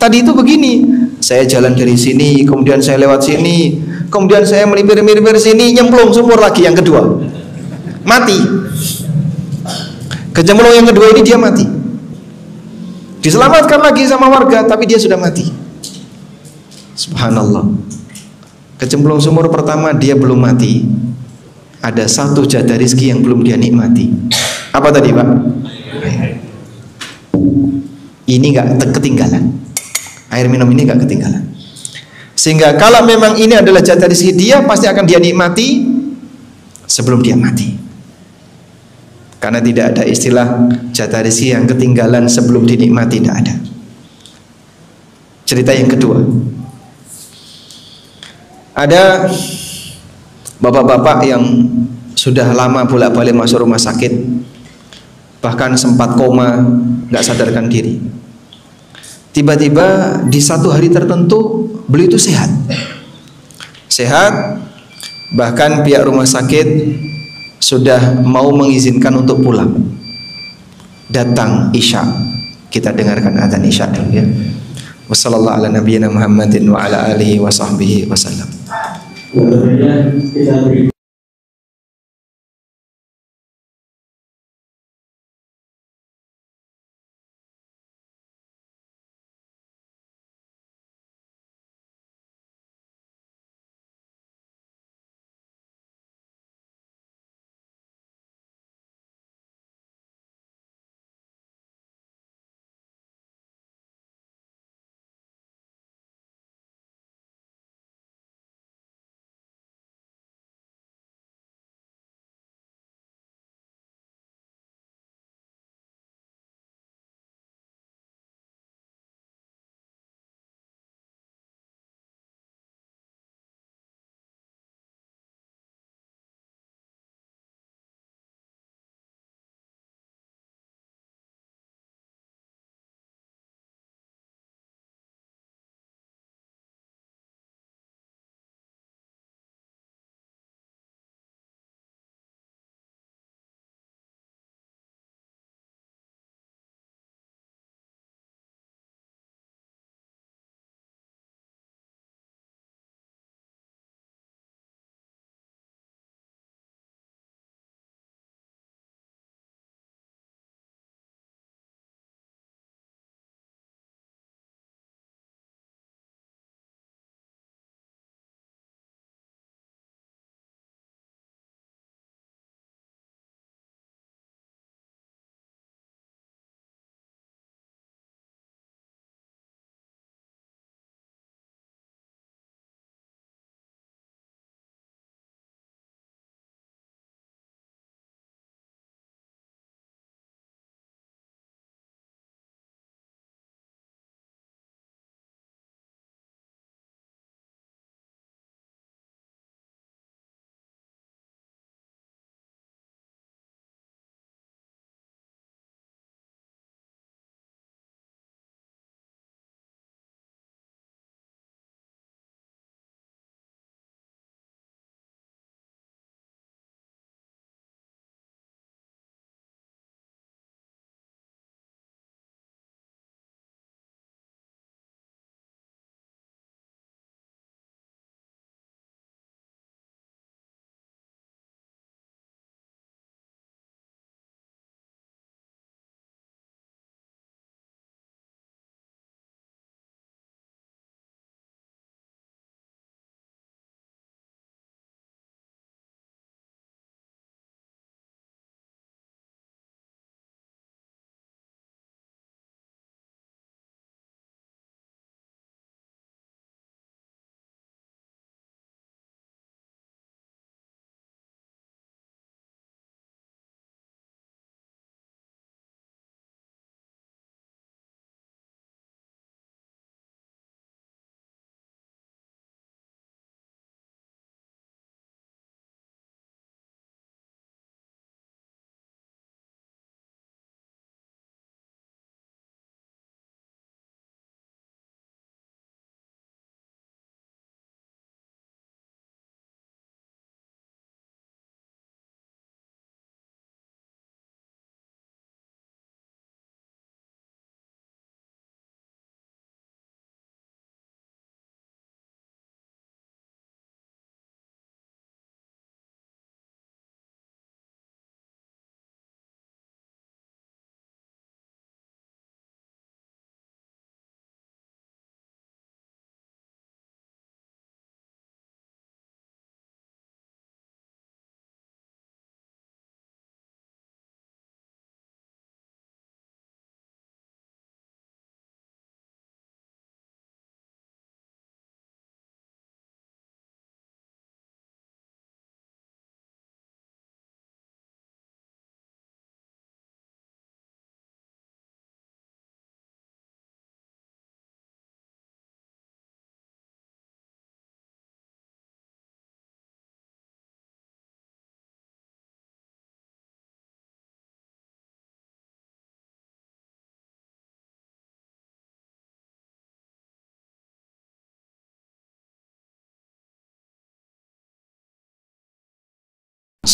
A: Tadi itu begini, saya jalan dari sini, kemudian saya lewat sini, kemudian saya melipir-melipir sini, nyemplung sumur lagi yang kedua. Mati. Kecemplung yang kedua ini dia mati. Diselamatkan lagi sama warga, tapi dia sudah mati. Subhanallah. Kecemplung sumur pertama dia belum mati. Ada satu jatah rizki yang belum dia nikmati. Apa tadi, Pak? Ini nggak ketinggalan. Air minum ini nggak ketinggalan. Sehingga kalau memang ini adalah jatah rizki dia, pasti akan dia nikmati sebelum dia mati. Karena tidak ada istilah jatah rezeki yang ketinggalan sebelum dinikmati, tidak ada. Cerita yang kedua, ada bapak-bapak yang sudah lama bolak-balik masuk rumah sakit, bahkan sempat koma, nggak sadarkan diri. Tiba-tiba di satu hari tertentu beliau itu sehat, bahkan pihak rumah sakit sudah mau mengizinkan untuk pulang. Datang Isya, kita dengarkan adzan Isya dulu ya. Wassallallahu ala nabiyyina Muhammadin wa ala alihi wa sahbihi wasallam.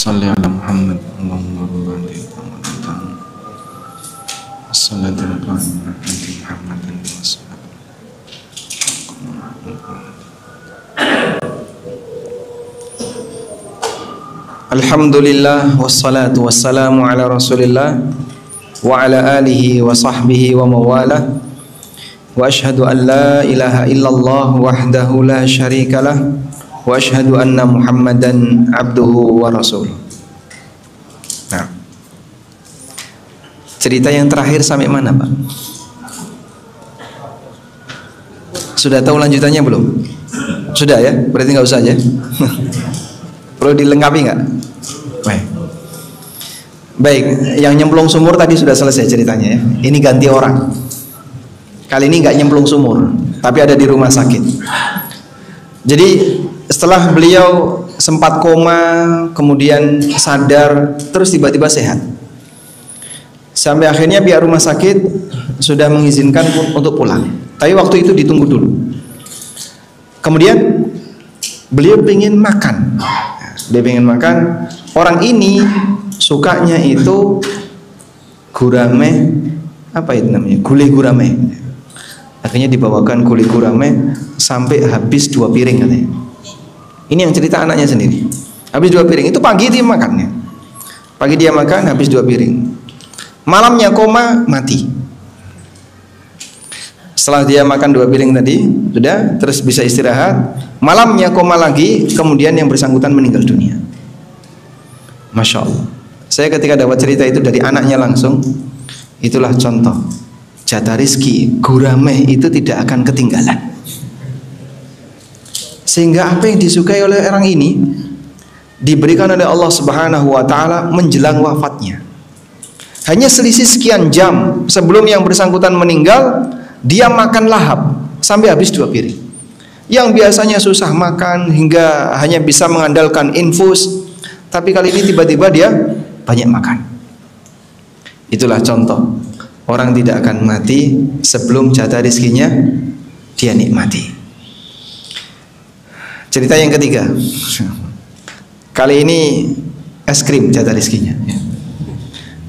A: Salli ala Muhammad Allahumma barik Assalatu ala Muhammadin Alhamdulillah wassalatu wassalamu ala Rasulillah wa ala alihi wa sahbihi wa mawalah wa ashhadu an la ilaha illallah wahdahu la syarikalah wa ashhadu anna Muhammadan abduhu wa rasuluh. Nah, cerita yang terakhir sampai mana, Pak? Sudah tahu lanjutannya belum? Sudah ya? Berarti nggak usah ya? Perlu dilengkapi nggak? Baik, yang nyemplung sumur tadi sudah selesai ceritanya ya. Ini ganti orang. Kali ini nggak nyemplung sumur, tapi ada di rumah sakit. Jadi setelah beliau sempat koma, kemudian sadar, terus tiba-tiba sehat. Sampai akhirnya pihak rumah sakit sudah mengizinkan untuk pulang. Tapi waktu itu ditunggu dulu. Kemudian beliau ingin makan. Dia ingin makan. Orang ini sukanya itu gurame, apa itu namanya? Gulai gurame. Akhirnya dibawakan gulai gurame sampai habis 2 piring katanya. Ini yang cerita anaknya sendiri. Habis 2 piring, itu pagi dia makannya. Pagi dia makan, habis 2 piring. Malamnya koma, mati. Setelah dia makan 2 piring tadi, sudah, terus bisa istirahat. Malamnya koma lagi, kemudian yang bersangkutan meninggal dunia. Masya Allah. Saya ketika dapat cerita itu dari anaknya langsung, itulah contoh. Jatah rizki, gurame itu tidak akan ketinggalan. Sehingga apa yang disukai oleh orang ini diberikan oleh Allah Subhanahu wa taala menjelang wafatnya. Hanya selisih sekian jam sebelum yang bersangkutan meninggal, dia makan lahap sampai habis 2 piring. Yang biasanya susah makan hingga hanya bisa mengandalkan infus, tapi kali ini tiba-tiba dia banyak makan. Itulah contoh orang tidak akan mati sebelum jatah rizkinya dia nikmati. Cerita yang ketiga, kali ini es krim jatah rizkinya.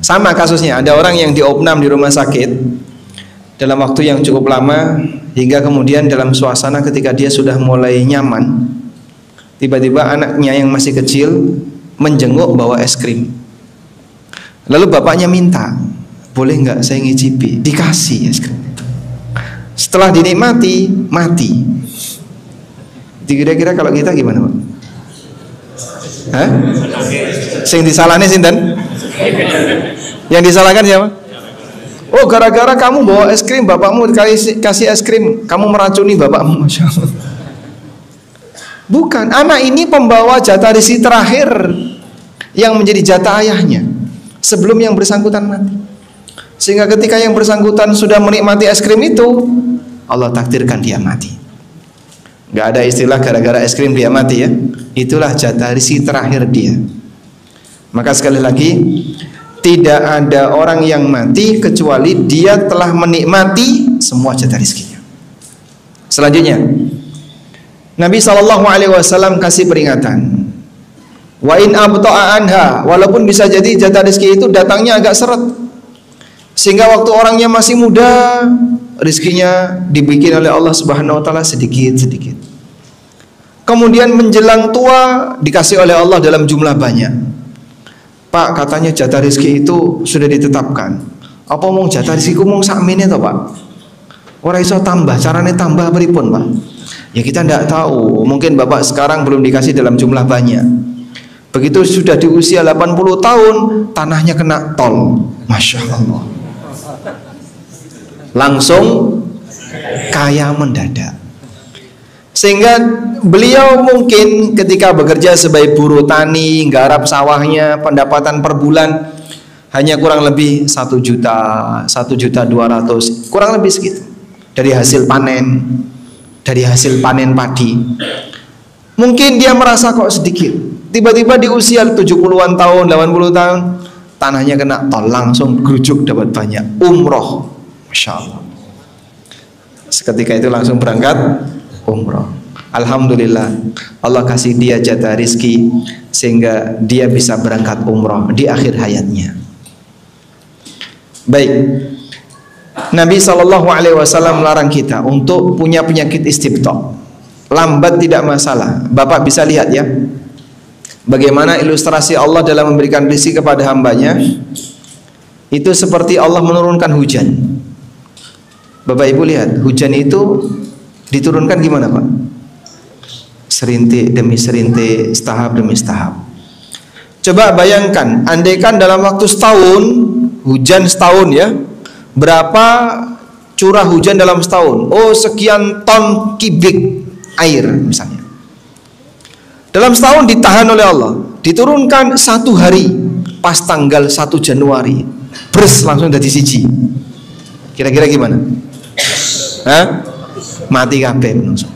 A: Sama kasusnya, ada orang yang diopnam di rumah sakit dalam waktu yang cukup lama, hingga kemudian dalam suasana ketika dia sudah mulai nyaman, tiba-tiba anaknya yang masih kecil menjenguk bawa es krim. Lalu bapaknya minta, boleh nggak saya ngicipi? Dikasih es krim. Setelah dinikmati, mati. Kira-kira kalau kita gimana, Pak? Hah? Sing disalahnya sinten? Yang disalahkan siapa? Oh, gara-gara kamu bawa es krim, bapakmu kasih es krim, kamu meracuni bapakmu. Masya Allah. Bukan, anak ini pembawa jatah rizki terakhir yang menjadi jatah ayahnya sebelum yang bersangkutan mati. Sehingga ketika yang bersangkutan sudah menikmati es krim itu, Allah takdirkan dia mati. Gak ada istilah gara-gara es krim dia mati ya. Itulah jatah rizki terakhir dia. Maka sekali lagi, tidak ada orang yang mati kecuali dia telah menikmati semua jatah rizkinya. Selanjutnya, Nabi SAW kasih peringatan. Wa in abta'a anha, walaupun bisa jadi jatah rizki itu datangnya agak seret, sehingga waktu orangnya masih muda, rizkinya dibikin oleh Allah Subhanahu wa taala sedikit-sedikit. Kemudian menjelang tua dikasih oleh Allah dalam jumlah banyak. Pak, katanya jatah rizki itu sudah ditetapkan. Apa mau jatah rizkiku mau sakmene toh, Pak? Ora iso tambah, carane tambah pripun, Pak? Ya kita tidak tahu. Mungkin Bapak sekarang belum dikasih dalam jumlah banyak. Begitu sudah di usia 80 tahun, tanahnya kena tol. Masya Allah. Langsung kaya mendadak. Sehingga beliau mungkin ketika bekerja sebagai buruh tani, garap sawahnya, pendapatan per bulan hanya kurang lebih 1 juta, 1.200.000, kurang lebih segitu dari hasil panen padi. Mungkin dia merasa kok sedikit. Tiba-tiba di usia 70-an tahun, 80 tahun, tanahnya kena tol, langsung gerujuk dapat banyak umroh. Masya Allah. Seketika itu langsung berangkat umroh. Alhamdulillah Allah kasih dia jatah rizki sehingga dia bisa berangkat umrah di akhir hayatnya. Baik, Nabi SAW melarang kita untuk punya penyakit istibta. Lambat tidak masalah. Bapak bisa lihat ya, bagaimana ilustrasi Allah dalam memberikan rezeki kepada hambanya. Itu seperti Allah menurunkan hujan. Bapak Ibu lihat, hujan itu diturunkan gimana Pak? Serintik demi serintik, setahap demi setahap. Coba bayangkan, andaikan dalam waktu setahun, hujan setahun ya, berapa curah hujan dalam setahun? Oh, sekian ton kubik air misalnya. Dalam setahun ditahan oleh Allah, diturunkan satu hari, pas tanggal 1 Januari, bres langsung dari siji. Kira-kira gimana? Hah? Mati kabeh menungso.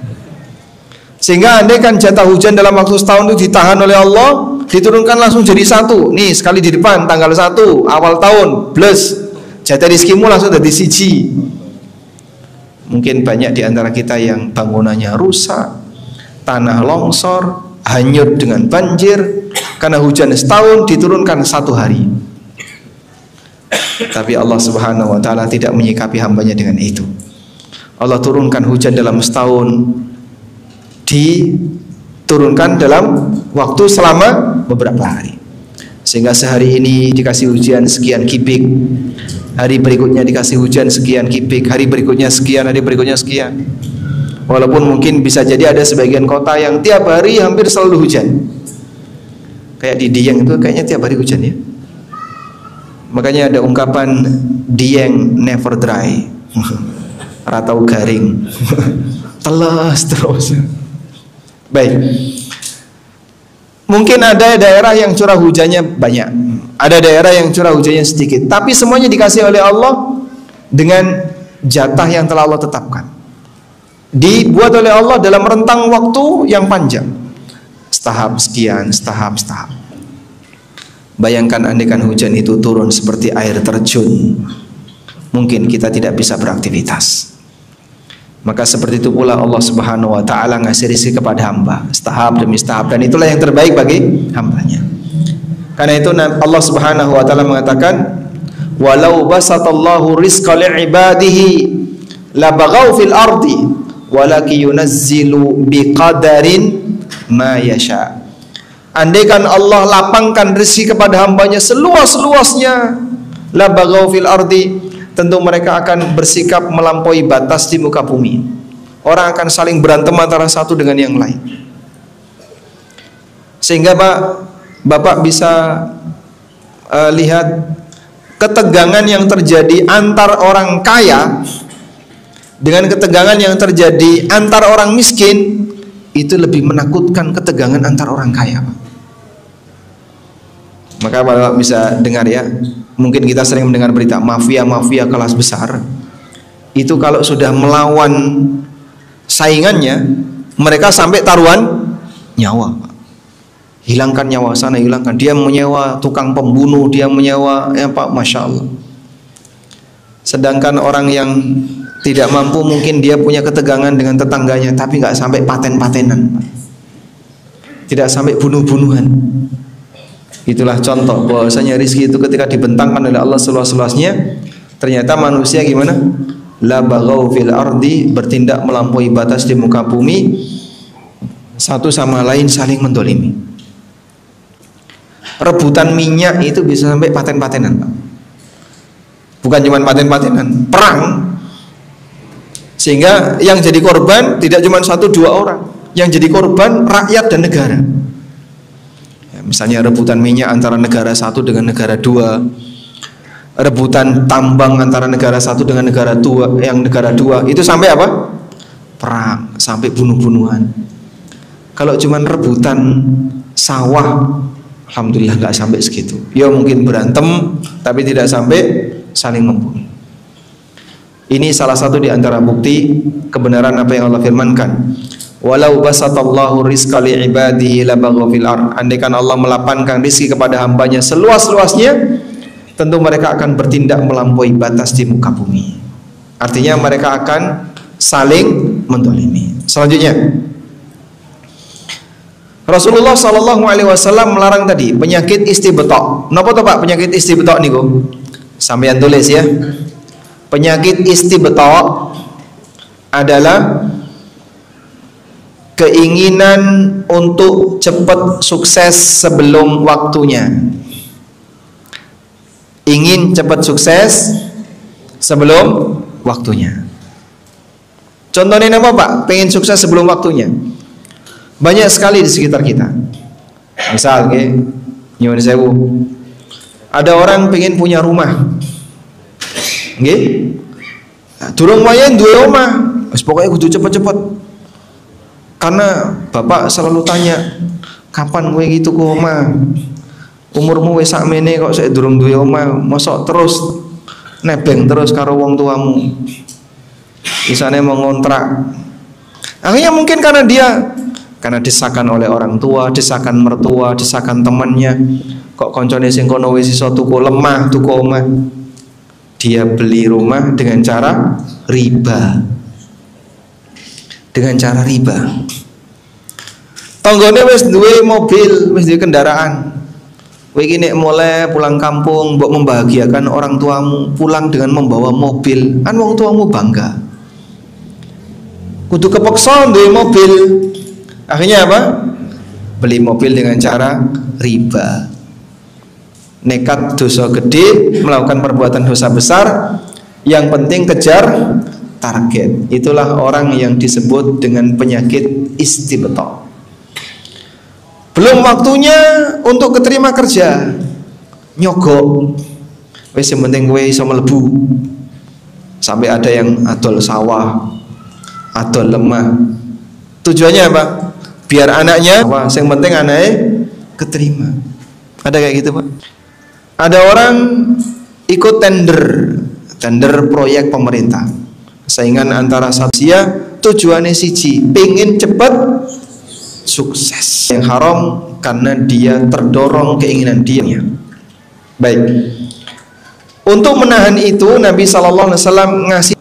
A: Sehingga andaikan jatah hujan dalam waktu setahun itu ditahan oleh Allah, diturunkan langsung jadi satu. Nih sekali di depan tanggal 1 awal tahun, bless, jatah rizkimu langsung dari siji. Mungkin banyak di antara kita yang bangunannya rusak, tanah longsor, hanyut dengan banjir karena hujan setahun diturunkan satu hari. Tapi Allah Subhanahu wa ta'ala tidak menyikapi hambanya dengan itu. Allah turunkan hujan dalam setahun, diturunkan dalam waktu selama beberapa hari. Sehingga sehari ini dikasih hujan sekian kubik, hari berikutnya dikasih hujan sekian kubik, hari berikutnya sekian, hari berikutnya sekian. Walaupun mungkin bisa jadi ada sebagian kota yang tiap hari hampir selalu hujan. Kayak di Dieng itu kayaknya tiap hari hujan ya. Makanya ada ungkapan Dieng never dry atau garing telas terus. Baik, mungkin ada daerah yang curah hujannya banyak, ada daerah yang curah hujannya sedikit, tapi semuanya dikasih oleh Allah dengan jatah yang telah Allah tetapkan, dibuat oleh Allah dalam rentang waktu yang panjang, setahap sekian, setahap. Bayangkan andaikan hujan itu turun seperti air terjun, mungkin kita tidak bisa beraktivitas. Maka seperti itu pula Allah Subhanahu wa ta'ala ngasih rezeki kepada hamba setahap demi setahap, dan itulah yang terbaik bagi hambanya. Karena itu Allah Subhanahu wa ta'ala mengatakan, walau basatallahu rizqa li'ibadihi labaghaw fil ardi walaki yunazzilu biqadarin ma yasha. Andaikan Allah lapangkan rezeki kepada hambanya seluas-luasnya, labaghaw fil ardi, tentu mereka akan bersikap melampaui batas di muka bumi. Orang akan saling berantem antara satu dengan yang lain. Sehingga Bapak bisa lihat ketegangan yang terjadi antar orang kaya dengan ketegangan yang terjadi antar orang miskin itu lebih menakutkan ketegangan antar orang kaya. Maka Bapak bisa dengar ya, mungkin kita sering mendengar berita mafia-mafia kelas besar itu kalau sudah melawan saingannya, mereka sampai taruhan nyawa. Hilangkan nyawa sana, hilangkan. Dia menyewa tukang pembunuh, dia menyewa ya Pak, Masya Allah. Sedangkan orang yang tidak mampu mungkin dia punya ketegangan dengan tetangganya, tapi nggak sampai paten-patenan, tidak sampai bunuh-bunuhan. Itulah contoh bahwasanya rizki itu ketika dibentangkan oleh Allah seluas-luasnya, ternyata manusia gimana? La baghaw fil ardi, bertindak melampaui batas di muka bumi, satu sama lain saling mendolimi. Rebutan minyak itu bisa sampai paten-patenan, Pak. Bukan cuma paten-patenan, perang. Sehingga yang jadi korban tidak cuma 1-2 orang, yang jadi korban rakyat dan negara. Misalnya rebutan minyak antara negara satu dengan negara dua, rebutan tambang antara negara satu dengan negara dua, itu sampai apa? Perang, sampai bunuh-bunuhan. Kalau cuman rebutan sawah, alhamdulillah nggak sampai segitu. Ya mungkin berantem, tapi tidak sampai saling membunuh. Ini salah satu di antara bukti kebenaran apa yang Allah firmankan. Walau basatallahu rizqa li'ibadihi labaghaw fil ard. Andaikan Allah melapangkan rezeki kepada hambanya seluas-luasnya, tentu mereka akan bertindak melampaui batas di muka bumi. Artinya mereka akan saling mendolimi. Selanjutnya, Rasulullah Shallallahu Alaihi Wasallam melarang tadi penyakit istibto. Napa to Pak penyakit istibto niku? Sampeyan tulis ya. Penyakit istibto adalah keinginan untuk cepat sukses sebelum waktunya. Ingin cepat sukses sebelum waktunya. Contohnya apa Pak? Pengen sukses sebelum waktunya. Banyak sekali di sekitar kita. Misal, nyuwun sewu, ada orang pengen punya rumah, durung wayahe duwe omah, wis pokoke kudu cepet-cepet. Karena bapak selalu tanya, kapan kowe gitu ku omah? Umurmu wis sakmene kok sik durung duwe omah, mosok terus nebeng terus karo wong tuamu. Isane mau ngontrak. Akhirnya mungkin karena desakan oleh orang tua, desakan mertua, desakan temannya, kok koncone sing kono wis iso tuku lemah, tuku omah. Dia beli rumah dengan cara riba. Dengan cara riba. Tanggane wis duwe mobil, wis duwe kendaraan. Kowe iki nek mulai pulang kampung mbok membahagiakan orang tuamu, pulang dengan membawa mobil, kan wong tuamu bangga. Kudu kepeksa duwe mobil. Akhirnya apa? Beli mobil dengan cara riba. Nekat dosa gede, melakukan perbuatan dosa besar. Yang penting kejar target. Itulah orang yang disebut dengan penyakit istibto. Belum waktunya untuk keterima kerja, nyogok. Wis yang penting kowe iso mlebu. Sampai ada yang adol sawah, adol lemah. Tujuannya apa? Biar anaknya, yang penting anaknya keterima. Ada kayak gitu Pak. Ada orang ikut tender proyek pemerintah. Saingan antara satria, tujuannya siji, pengen cepat sukses. Yang haram karena dia terdorong keinginan dia. Baik. Untuk menahan itu Nabi Sallallahu Alaihi Wasallam ngasih.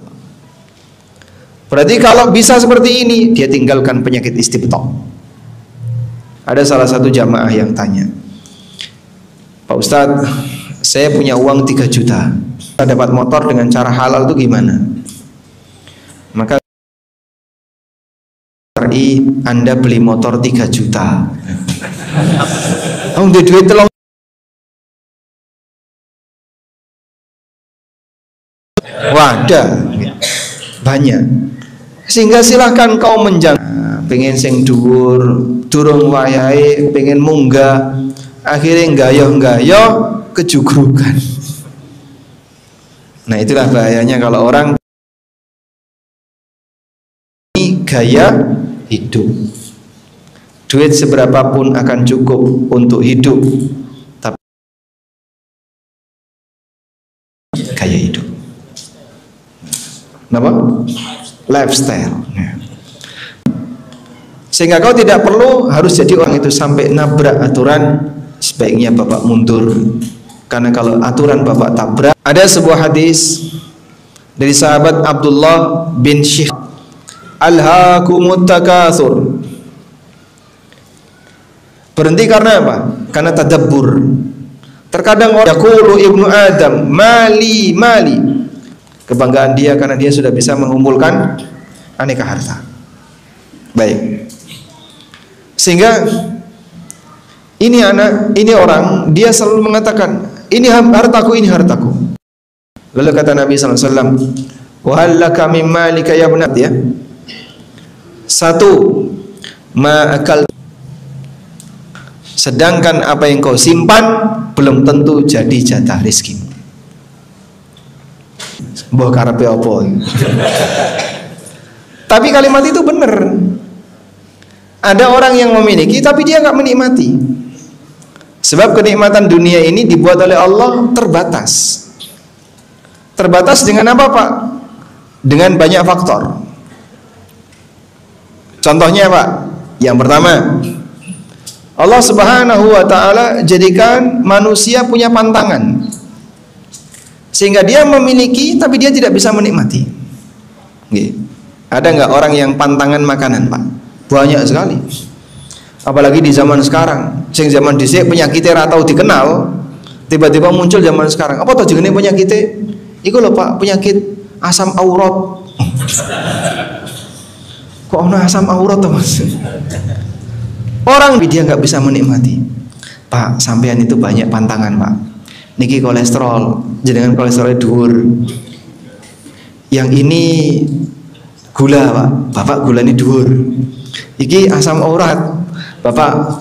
A: Berarti kalau bisa seperti ini, dia tinggalkan penyakit istibto. Ada salah satu jamaah yang tanya, Pak Ustadz, saya punya uang 3 juta, saya dapat motor dengan cara halal itu gimana? Maka Anda beli motor 3 juta. Udah duit telung. Wadah, banyak. Sehingga silahkan kau menjangan. Pengen sing dhuwur, durung wayahe pengen munggah, akhirnya gayoh-gayoh kejugrukan. Nah itulah bahayanya kalau orang ini gaya hidup. Duit seberapapun akan cukup untuk hidup, tapi gaya hidup. Kenapa? Lifestyle. Sehingga kau tidak perlu harus jadi orang itu sampai nabrak aturan. Sebaiknya bapak mundur, karena kalau aturan bapak tabrak. Ada sebuah hadis dari sahabat Abdullah bin Syekh, alhaakumut takatsur. Berhenti karena apa? Karena tadabbur. Terkadang orang yaqulu ibnu Adam mali mali, kebanggaan dia karena dia sudah bisa mengumpulkan aneka harta. Baik. Sehingga ini orang dia selalu mengatakan ini hartaku, ini hartaku. Lalu kata Nabi sallallahu alaihi wasallam, wa hal laka min malika ya bunat, ya. Satu, ma akal, sedangkan apa yang kau simpan belum tentu jadi jatah rizkimu. Mbah karepe apa? Tapi kalimat itu benar. Ada orang yang memiliki tapi dia nggak menikmati. Sebab kenikmatan dunia ini dibuat oleh Allah terbatas. Terbatas dengan apa Pak? Dengan banyak faktor. Contohnya Pak, yang pertama, Allah Subhanahu wa Ta'ala jadikan manusia punya pantangan, sehingga dia memiliki tapi dia tidak bisa menikmati. Ada nggak orang yang pantangan makanan Pak? Banyak sekali. Apalagi di zaman sekarang, sing zaman dhisik penyakitnya ra tau dikenal, tiba-tiba muncul zaman sekarang. Apa to jenenge penyakitnya? Iku lho Pak, penyakit asam aurat. Kok ono asam aurat to Mas? Orang dia nggak bisa menikmati. Pak, sampean itu banyak pantangan Pak. Niki kolesterol, jenengan kolesterolnya dhuwur. Yang ini gula Pak, Bapak gulanya dhuwur. Iki asam urat, Bapak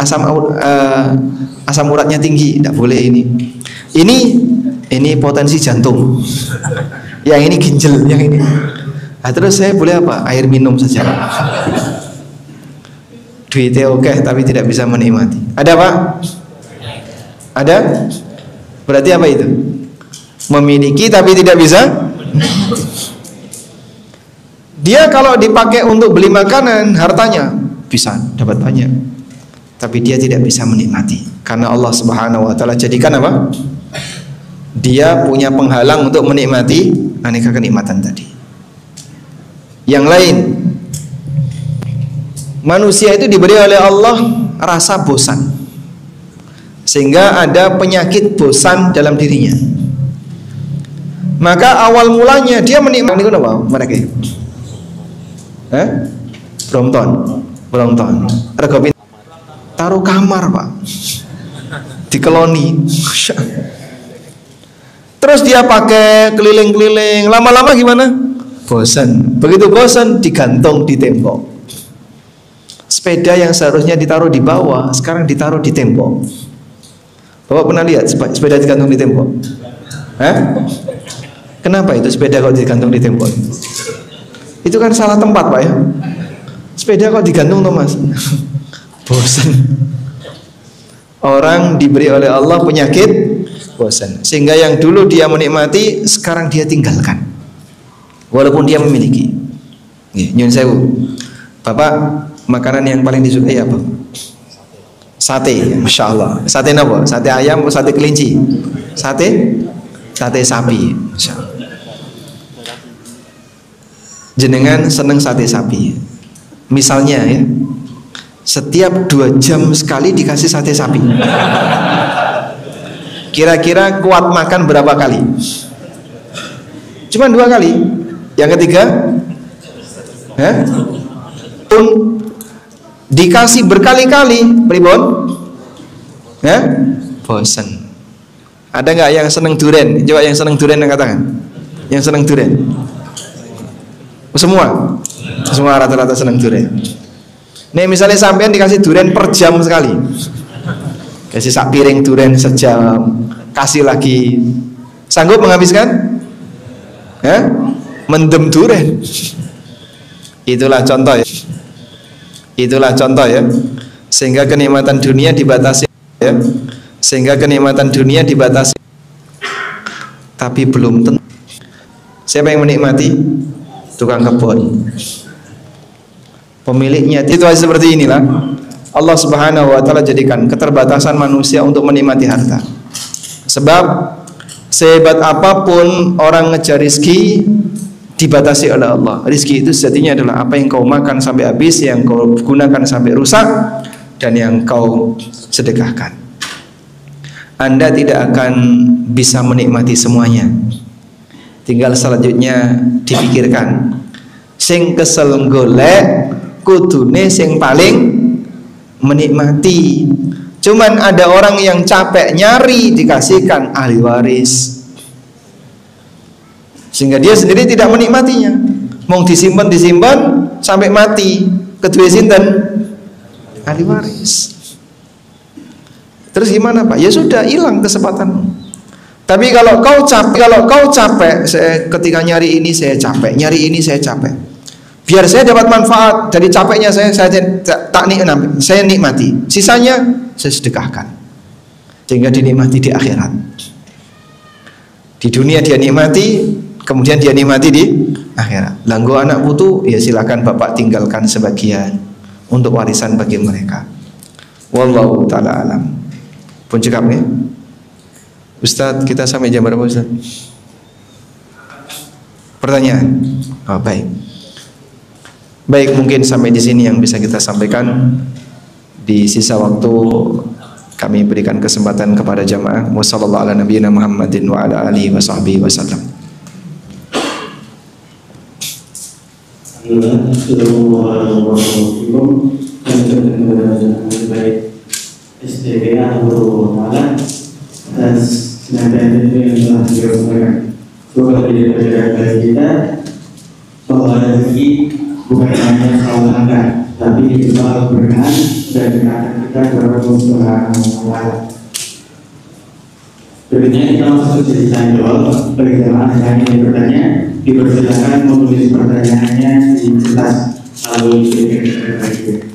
A: asam uratnya tinggi, tidak boleh ini. Ini potensi jantung. Yang ini ginjal, yang ini. Nah, terus saya boleh apa? Air minum saja Pak. Duitnya oke, tapi tidak bisa menikmati. Ada Pak? Ada? Berarti apa itu? Memiliki tapi tidak bisa. Dia kalau dipakai untuk beli makanan, hartanya bisa dapat banyak, tapi dia tidak bisa menikmati karena Allah Subhanahu wa taala jadikan apa? Dia punya penghalang untuk menikmati aneka kenikmatan tadi. Yang lain, manusia itu diberi oleh Allah rasa bosan, sehingga ada penyakit bosan dalam dirinya. Maka awal mulanya dia menikmati apa? Mereka Brompton rego taruh kamar Pak, dikeloni. Terus dia pakai keliling-keliling, lama-lama gimana? Bosan. Begitu bosan digantung di tembok. Sepeda yang seharusnya ditaruh di bawah sekarang ditaruh di tembok. Bapak pernah lihat sepeda digantung di tembok? Kenapa itu sepeda kok digantung di tembok? Itu kan salah tempat Pak ya. Sepeda kok digantung tuh Mas? Bosan. Orang diberi oleh Allah penyakit bosan, sehingga yang dulu dia menikmati sekarang dia tinggalkan, walaupun dia memiliki. Nyun sewu, Bapak makanan yang paling disukai apa? Sate, Masya Allah. Sate apa? Sate ayam atau sate kelinci? Sate sapi, Masya Allah. Jenengan seneng sate sapi, misalnya ya, setiap 2 jam sekali dikasih sate sapi, kira-kira kuat makan berapa kali? Cuman 2 kali. Yang ketiga pun dikasih berkali-kali, pribon bosan. Ada nggak yang seneng durian? Coba yang seneng durian yang katakan. Yang seneng durian? Semua rata-rata seneng durian. Nih misalnya sampean dikasih durian per jam sekali, kasih sak piring durian sejam, kasih lagi, sanggup menghabiskan? Mendem durian. Itulah contoh ya. Sehingga kenikmatan dunia dibatasi ya. Tapi belum tentu. Siapa yang menikmati? Tukang kebun, pemiliknya. Itu seperti inilah Allah Subhanahu wa taala jadikan keterbatasan manusia untuk menikmati harta. Sebab sehebat apapun orang ngejar rizki, dibatasi oleh Allah. Rizki itu sejatinya adalah apa yang kau makan sampai habis, yang kau gunakan sampai rusak, dan yang kau sedekahkan. Anda tidak akan bisa menikmati semuanya. Tinggal selanjutnya dipikirkan, sing kesel golek kudune sing paling menikmati. Cuman ada orang yang capek nyari, dikasihkan ahli waris, sehingga dia sendiri tidak menikmatinya. Mau disimpan sampai mati, kedua sinten ahli waris. Terus gimana Pak? Ya sudah, hilang kesempatan. Tapi kalau kau capek, saya ketika nyari ini saya capek, nyari ini saya capek. Biar saya dapat manfaat dari capeknya saya nikmati. Sisanya saya sedekahkan, sehingga dinikmati di akhirat. Di dunia dia nikmati, kemudian dia nikmati di akhirat. Langgo anak putu, ya silakan Bapak tinggalkan sebagian untuk warisan bagi mereka. Wallahu ta'ala alam. Pun cekap ya. Ustadz, kita sampai jam berapa Ustadz? Pertanyaan? Oh, baik, mungkin sampai di sini yang bisa kita sampaikan Di sisa waktu kami berikan kesempatan kepada jamaah. Wassallallahu ala nabiyina Muhammadin wa ala alihi wa sahbihi wasallam.
B: SDPA Alhamdulillah atas senada itu yang telah dilakukan. Semoga tidak kita soal rezeki bukan hanya soal angka, tapi soal berkah dan kekayaan kita kepada Allah Subhanahu wa Ta'ala. Berikutnya kita masuk ke sesi tanya jawab. Bagi jemaah yang ingin bertanya, dipersilakan menulis pertanyaannya di kertas lalu dikirimkan kepada kita.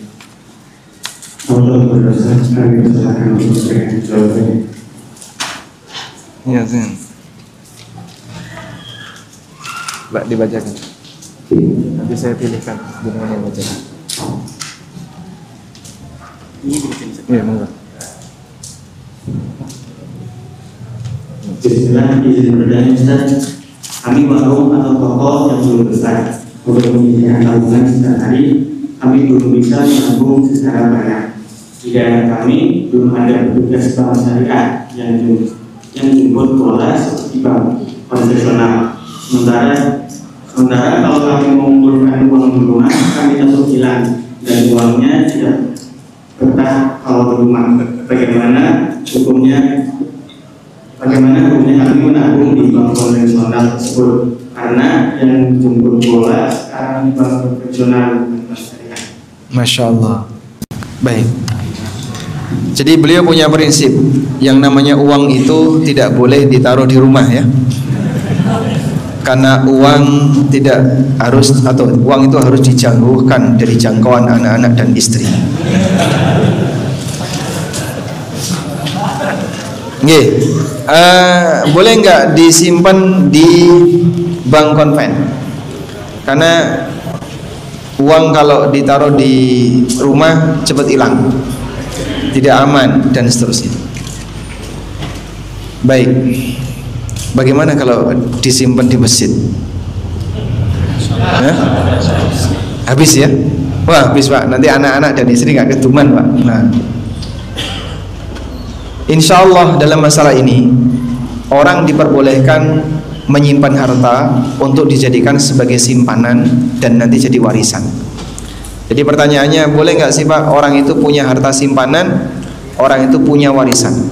B: Allah berdosa, kami persilakan untuk memberikan jawabannya.
A: Ya, Zin. Mbak dibacakan. Nanti saya pilihkan dengan yang bacakan.
B: Ini bikin
A: Iya, monggo.
B: Bismillah, izin bertanya Ustaz. Kami warung atau toko yang belum besar untuk menyediakan tabungan setiap hari, kami belum bisa menabung secara banyak. Jika kami belum ada petugas bank syariah yang jemput bola seperti bank konvensional. Sementara kalau kami mengumpulkan uang di rumah, kami takut hilang dan uangnya tidak betah kalau di rumah. Bagaimana hukumnya kami menabung di bank konvensional tersebut? Karena yang jemput bola sekarang bank konvensional bukan syariah.
A: Masya Allah. Baik. Jadi beliau punya prinsip yang namanya uang itu tidak boleh ditaruh di rumah ya. Karena uang tidak harus, atau uang itu harus dijauhkan dari jangkauan anak-anak dan istri. Nggih. Boleh nggak disimpan di bank konven? Karena uang kalau ditaruh di rumah cepat hilang, tidak aman dan seterusnya. Baik. Bagaimana kalau disimpan di masjid? Habis ya? Wah, habis Pak. Nanti anak-anak dan istri nggak ketuman Pak. Nah, insya Allah dalam masalah ini orang diperbolehkan menyimpan harta untuk dijadikan sebagai simpanan dan nanti jadi warisan. Jadi pertanyaannya, boleh nggak sih Pak orang itu punya harta simpanan, orang itu punya warisan?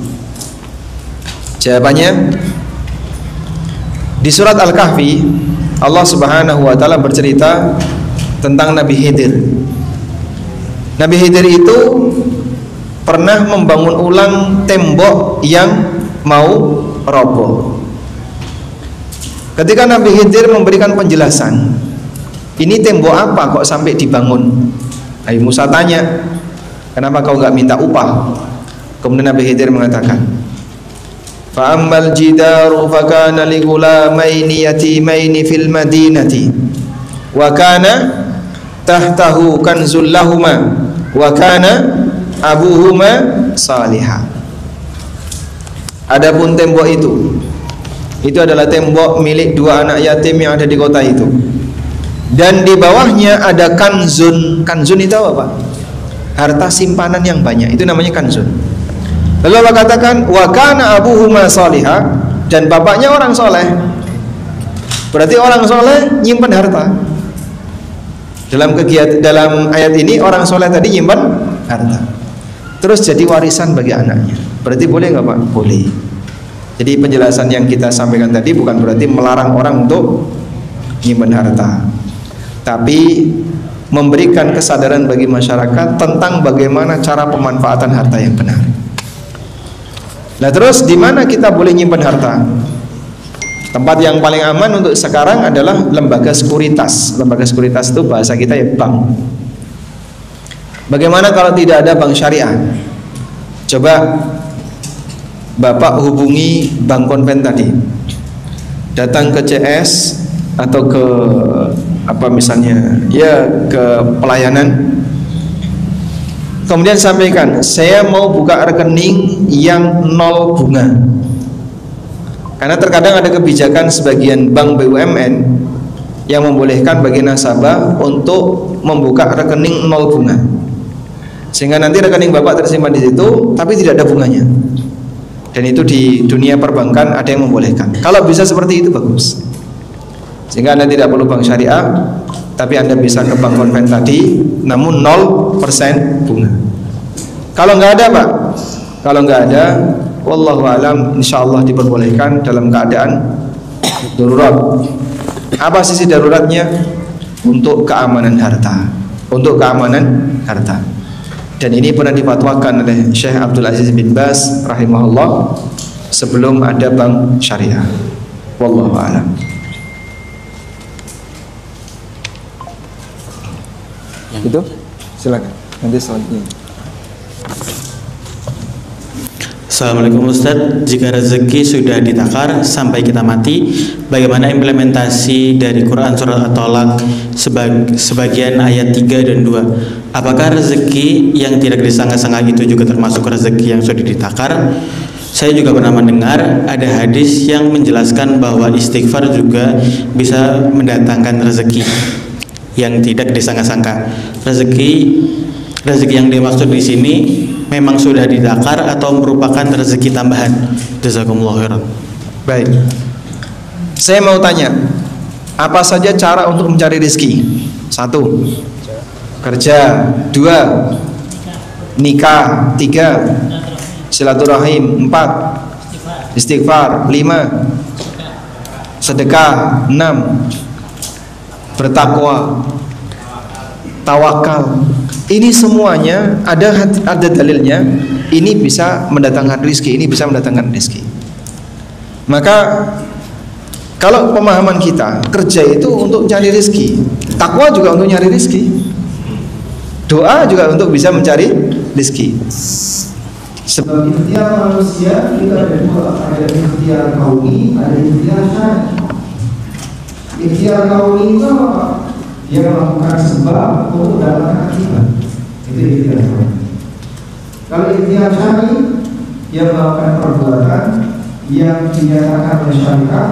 A: Jawabannya, di surat Al-Kahfi Allah Subhanahu wa Ta'ala bercerita tentang Nabi Khidir. Nabi Khidir itu pernah membangun ulang tembok yang mau roboh. Ketika Nabi Khidir memberikan penjelasan, ini tembok apa kok sampai dibangun? Nabi Musa tanya, kenapa kau nggak minta upah? Kemudian Nabi Khidir mengatakan, fa'ammal jidaru fakana li ghulamaini yatimaini fil madinati wa kana tahtahu kanzul lahuma wa kana abuhuma salihah. Adapun tembok itu adalah tembok milik dua anak yatim yang ada di kota itu, dan di bawahnya ada kanzun. Kanzun itu apa? Harta simpanan yang banyak, itu namanya kanzun. Lalu Allah katakan wa kana abuhuma salihah, dan bapaknya orang soleh. Berarti orang soleh nyimpan harta. Dalam ayat ini orang soleh tadi nyimpan harta, terus jadi warisan bagi anaknya. Berarti boleh nggak Pak? Boleh. Jadi penjelasan yang kita sampaikan tadi bukan berarti melarang orang untuk nyimpan harta, tapi memberikan kesadaran bagi masyarakat tentang bagaimana cara pemanfaatan harta yang benar. Nah terus di mana kita boleh nyimpan harta? Tempat yang paling aman untuk sekarang adalah lembaga sekuritas. Lembaga sekuritas itu bahasa kita ya bank. Bagaimana kalau tidak ada bank syariah? Coba Bapak hubungi bank konven tadi, datang ke CS atau ke apa misalnya ya ke pelayanan, kemudian sampaikan, saya mau buka rekening yang 0 bunga. Karena terkadang ada kebijakan sebagian bank BUMN yang membolehkan bagi nasabah untuk membuka rekening 0 bunga. sehingga nanti rekening Bapak tersimpan di situ tapi tidak ada bunganya. Dan itu di dunia perbankan ada yang membolehkan. Kalau bisa seperti itu bagus. Sehingga Anda tidak perlu bank syariah, tapi Anda bisa ke bank konven tadi, namun 0% bunga. Kalau nggak ada Pak, kalau nggak ada, wallahu alam, insyaallah diperbolehkan dalam keadaan darurat. Apa sisi daruratnya? Untuk keamanan harta. Untuk keamanan harta. Dan ini pernah difatwakan oleh Syekh Abdul Aziz bin Baz rahimahullah sebelum ada bank syariah. Wallahu a'lam. Itu silakan. Nanti selanjutnya.
B: Assalamualaikum Ustadz, jika rezeki sudah ditakar sampai kita mati, bagaimana implementasi dari Quran Surat At-Tolak sebagian ayat 3 dan 2? Apakah rezeki yang tidak disangka-sangka itu juga termasuk rezeki yang sudah ditakar? Saya juga pernah mendengar ada hadis yang menjelaskan bahwa istighfar juga bisa mendatangkan rezeki yang tidak disangka-sangka. Rezeki yang dimaksud di sini memang sudah ditakar atau merupakan rezeki tambahan? Jazakumullah khairan.
A: Baik. Saya mau tanya, apa saja cara untuk mencari rezeki? 1. Kerja. 2. Nikah. 3. Silaturahim. 4. Istighfar. 5. Sedekah. 6. Bertakwa. Tawakal. Ini semuanya ada dalilnya. Ini bisa mendatangkan rezeki, ini bisa mendatangkan rezeki. Maka kalau pemahaman kita, kerja itu untuk mencari rezeki, takwa juga untuk mencari rezeki, doa juga untuk bisa mencari rezeki. Sebab ikhtiar manusia kita ada dua, ada ikhtiar kauni, ada ikhtiar syar'i. Ikhtiar kauni itu apa? Dia melakukan sebab untuk mendapatkan akibat. Itu ikhtiar kauni. Kalau ikhtiar syar'i, dia melakukan perbuatan yang dinyatakan oleh syariat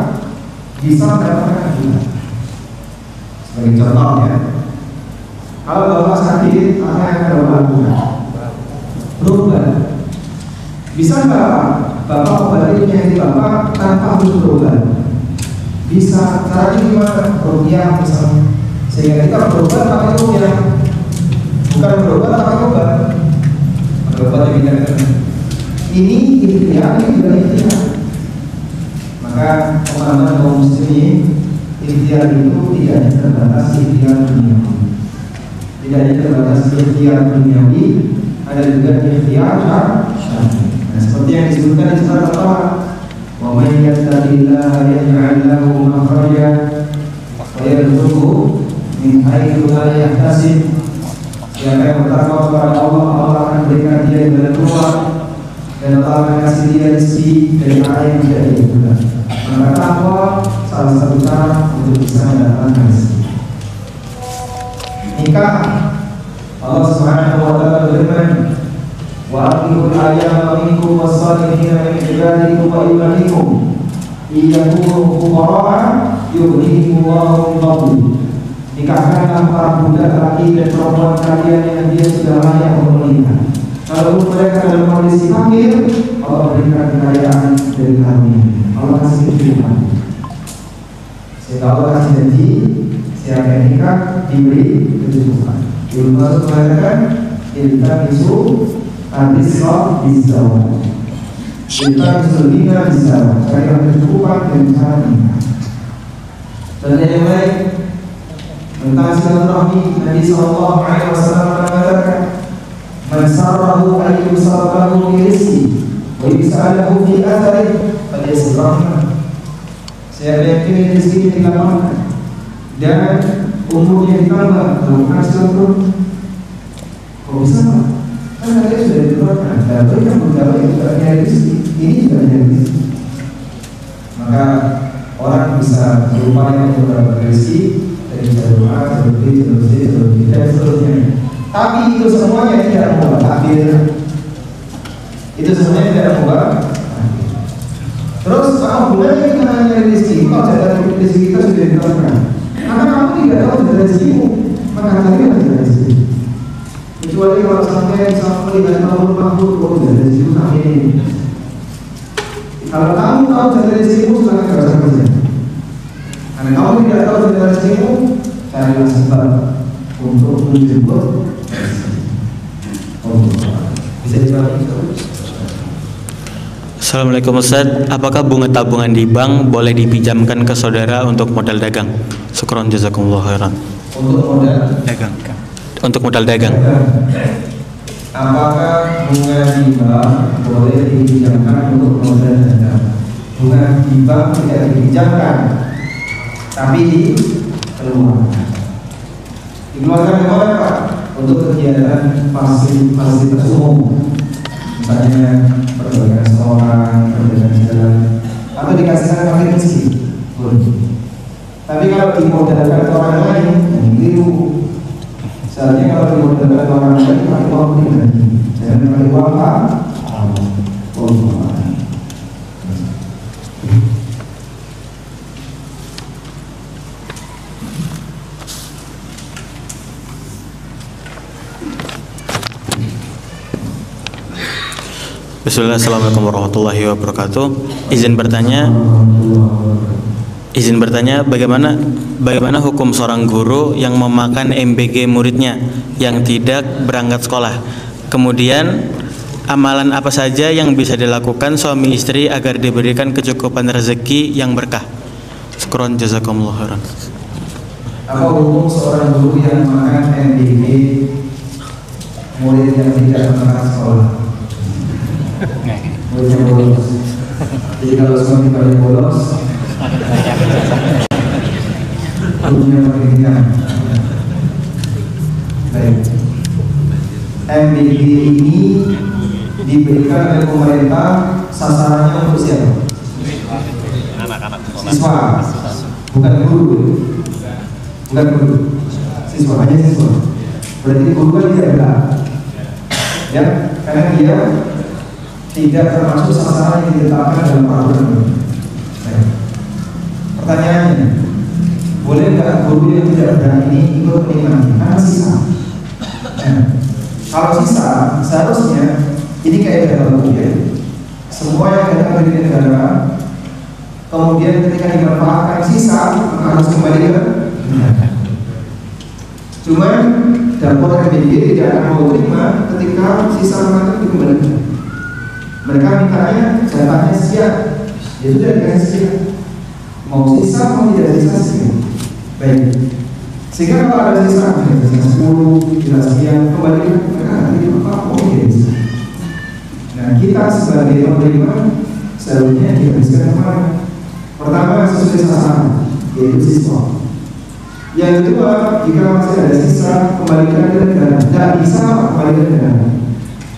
A: bisa mendapatkan akibat. Sebagai contoh ya, kalau bapak sakit, apa yang akan bapak lakukan? Berobat. Bisa nggak bapak obati penyakit bapak tanpa harus berobat? Bisa. Caranya gimana? Ruqyah misalnya. Sehingga kita berobat pakai ruqyah, bukan berobat pakai obat. Berobat yang tidak. Ini ikhtiar, ini juga ikhtiar. Maka pemahaman kaum muslimin, ikhtiar itu tidak hanya terbatas ikhtiar duniawi, tidak hanya terbatas ikhtiar duniawi, ada juga ikhtiar syar'i. Nah, seperti yang disebutkan di surat Al-Baqarah, wa may yattaqillaha yaj'al lahu makhraja wa yarzuqhu min haitsu la yahtasib. Siapa yang bertakwa kepada Allah, Allah akan berikan dia jalan keluar dan Allah akan kasih dia rezeki dari arah yang tidak diduga. Maka takwa salah satu cara untuk bisa mendapatkan rezeki. Nikah, Allah Subhanahu wa taala berfirman, wa aqimul ayyama minkum was-salihina min ibadikum wa imanikum iyakunu fuqara'a yughnihimullahu min fadlihi. Nikahkanlah para budak laki dan perempuan kalian yang dia sudah layak untuk menikah. Kalau mereka dalam kondisi fakir, Allah berikan kekayaan dari karunia. Allah kasih kehidupan. Sehingga Allah kasih janji, siapa yang nikah diberi kecukupan. Ibnu Mas'ud mengatakan, iltamisu ar-rizqa biz-zawaj. Iltamisu al-ghina biz-zawaj. Carilah kecukupan dengan cara nikah. Dan yang lain tentang silaturahmi, Nabi sallallahu alaihi wasallam mengatakan, man sarrahu an yusarrahu bi rizqi wa yus'alahu fi athari falyasir rahmah. Siapa yang ingin rezeki dilapangkan dan umurnya ditambah, lakukan silaturahmi. Kok bisa Pak? Kan ada sudah diterapkan. Dan berikan beberapa yang tidak ada rezeki, ini juga ada rezeki. Maka orang bisa berupaya untuk mendapatkan rezeki dari doa, berbudi, dan seterusnya. Tapi itu semuanya tidak mubah takdir. Itu semuanya tidak mubah. Terus apa gunanya kita hanya rezeki? Kalau jatah rezeki kita sudah ditentukan, karena kamu tidak tahu jatah rezekimu, maka takdir tidak rezeki. Itu Kecuali kalau sampai melihat nomor mahfud, oh jatah rezekimu tak ini. Kalau kamu tahu jatah rezekimu, silakan kerja kerja. Karena kamu tidak tahu jatah rezekimu, carilah sebab untuk menjemput. Bisa dijawab?
B: Assalamualaikum Ustaz, apakah bunga tabungan di bank boleh dipinjamkan ke saudara untuk modal dagang? Syukron jazakumullah khairan.
A: Untuk modal
B: dagang. Untuk modal dagang.
A: Apakah bunga di bank boleh dipinjamkan untuk modal dagang? Bunga di bank tidak dipinjamkan, tapi dikeluarkan. Dikeluarkan kemana Pak? Untuk kegiatan fasilitas umum, misalnya perbaikan sekolah, perbaikan jalan, atau dikasihkan fakir miskin. Tapi kalau dimodalkan ke orang lain, keliru. Seharusnya kalau dimodalkan ke orang lain, pakai uang pribadi, jangan pakai uang Pak.
B: Bismillah, assalamualaikum warahmatullahi wabarakatuh. Izin bertanya, bagaimana hukum seorang guru yang memakan MBG muridnya yang tidak berangkat sekolah? Kemudian amalan apa saja yang bisa dilakukan suami istri agar diberikan kecukupan rezeki yang berkah? Syukron jazakumullah khairan.
A: Apa hukum seorang guru yang memakan MBG murid yang tidak berangkat sekolah? Muridnya bolos. Jadi kalau suami paling bolos, gurunya paling ringan. Baik. MBG ini diberikan oleh pemerintah, sasarannya untuk siapa? Siswa, bukan guru. Bukan guru. Siswa, hanya siswa. Berarti guru kan tidak benar. Ya, karena dia tidak termasuk sasaran yang ditetapkan dalam peraturan. Pertanyaannya, boleh nggak guru yang tidak berani ini ikut menikmati? Karena sisa. Kalau sisa, seharusnya ini kayak dalam ya. Semua yang datang dari negara, kemudian ketika dimanfaatkan sisa, harus kembali ke. Cuma dapur MBG tidak akan mau terima ketika sisa makanan dikembalikan. Mereka mintanya jatahnya siap, ya sudah dikasih siap. Mau sisa mau tidak sisa siap. Baik. Sehingga kalau ada sisa, sisa 10, tidak siap, kembali mereka nanti apa? Oh iya. Nah kita sebagai penerima seharusnya dihabiskan kemana? Pertama sesuai sasaran, yaitu siswa. Yang kedua, jika masih ada sisa, kembalikan ke negara. Tidak bisa kembali ke negara.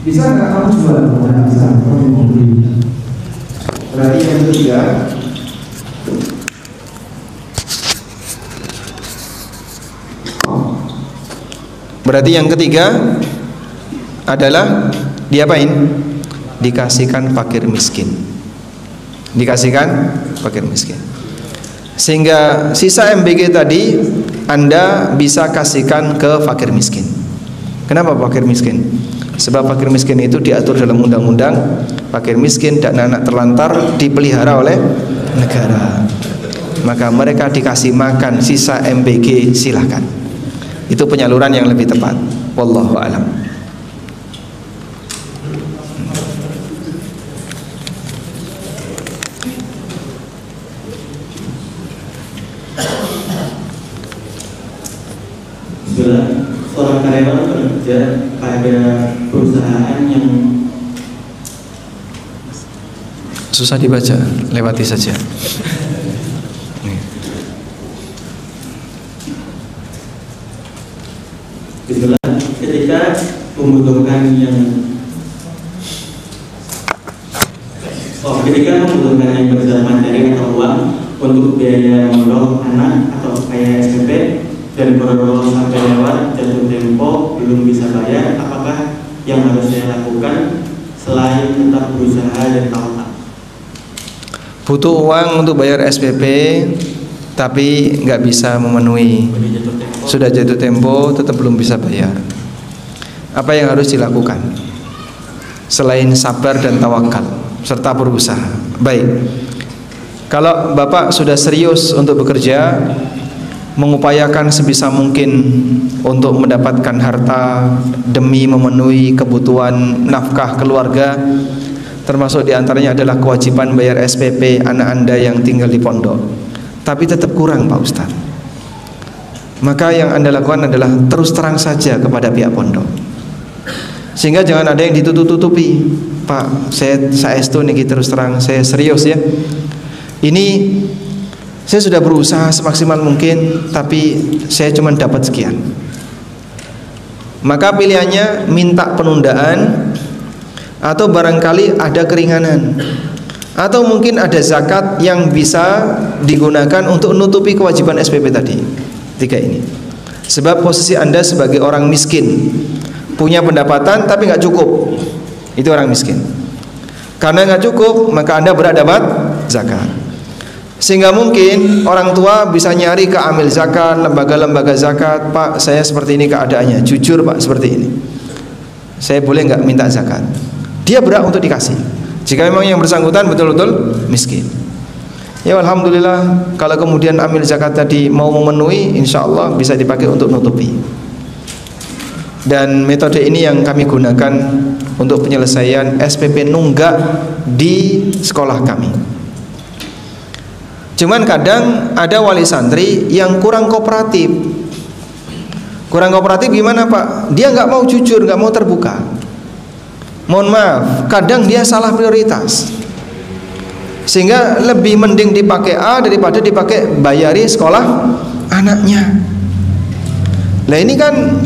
A: Bisa nggak kamu jual? Tidak bisa, kamu mau beli. Berarti yang ketiga, adalah diapain? Dikasihkan fakir miskin. Dikasihkan fakir miskin. Sehingga sisa MBG tadi Anda bisa kasihkan ke fakir miskin. Kenapa fakir miskin? Sebab fakir miskin itu diatur dalam undang-undang. Fakir miskin dan anak terlantar dipelihara oleh negara. Maka mereka dikasih makan sisa MBG, silahkan. Itu penyaluran yang lebih tepat. Wallahu a'lam.
B: Seorang karyawan bekerja pada perusahaan yang
A: susah dibaca, lewati saja.
B: Ketika membutuhkan yang besar materi atau uang untuk biaya modal anak atau kayak SPP dan baru sampai lewat jatuh tempo belum bisa bayar, apakah yang harus saya lakukan selain tetap berusaha dan tawakal?
A: Butuh uang untuk bayar SPP tapi nggak bisa memenuhi, sudah jatuh tempo tetap belum bisa bayar. apa yang harus dilakukan selain sabar dan tawakal serta berusaha. Baik, kalau Bapak sudah serius untuk bekerja, mengupayakan sebisa mungkin untuk mendapatkan harta demi memenuhi kebutuhan nafkah keluarga, termasuk diantaranya adalah kewajiban bayar SPP anak Anda yang tinggal di pondok, tapi tetap kurang Pak Ustadz, maka yang Anda lakukan adalah terus terang saja kepada pihak pondok, sehingga jangan ada yang ditutup-tutupi. Pak, saya saestu niki terus terang, saya serius ya, ini saya sudah berusaha semaksimal mungkin, tapi saya cuma dapat sekian. Maka pilihannya minta penundaan, atau barangkali ada keringanan, atau mungkin ada zakat yang bisa digunakan untuk menutupi kewajiban SPP tadi. Tiga ini. Sebab posisi Anda sebagai orang miskin, punya pendapatan tapi nggak cukup, itu orang miskin. Karena nggak cukup, maka Anda berhak dapat zakat. Sehingga mungkin orang tua bisa nyari ke amil zakat, lembaga-lembaga zakat. Pak, saya seperti ini keadaannya, jujur Pak seperti ini, saya boleh nggak minta zakat? Dia berhak untuk dikasih jika memang yang bersangkutan betul-betul miskin. Ya alhamdulillah, kalau kemudian amil zakat tadi mau memenuhi, insya Allah bisa dipakai untuk nutupi. Dan metode ini yang kami gunakan untuk penyelesaian SPP nunggak di sekolah kami. Cuman kadang ada wali santri yang kurang kooperatif. Kurang kooperatif gimana Pak? Dia nggak mau jujur, nggak mau terbuka. Mohon maaf, kadang dia salah prioritas, sehingga lebih mending dipakai A daripada dipakai bayari sekolah anaknya. Lah ini kan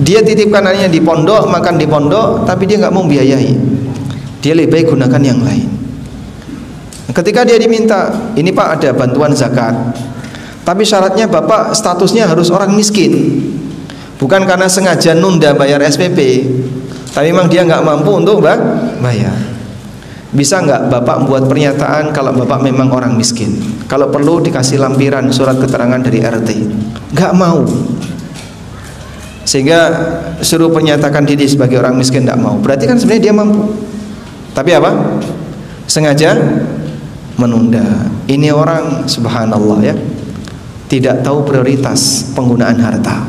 A: dia titipkan anaknya di pondok, makan di pondok, tapi dia nggak mau biayai. Dia lebih baik gunakan yang lain. Ketika dia diminta, ini Pak ada bantuan zakat, tapi syaratnya Bapak statusnya harus orang miskin, bukan karena sengaja nunda bayar SPP, tapi memang dia nggak mampu untuk bayar. Bisa nggak Bapak buat pernyataan kalau Bapak memang orang miskin? Kalau perlu dikasih lampiran surat keterangan dari RT. Nggak mau, sehingga suruh menyatakan diri sebagai orang miskin nggak mau. Berarti kan sebenarnya dia mampu, tapi apa? Sengaja menunda. Ini orang subhanallah ya, tidak tahu prioritas penggunaan harta.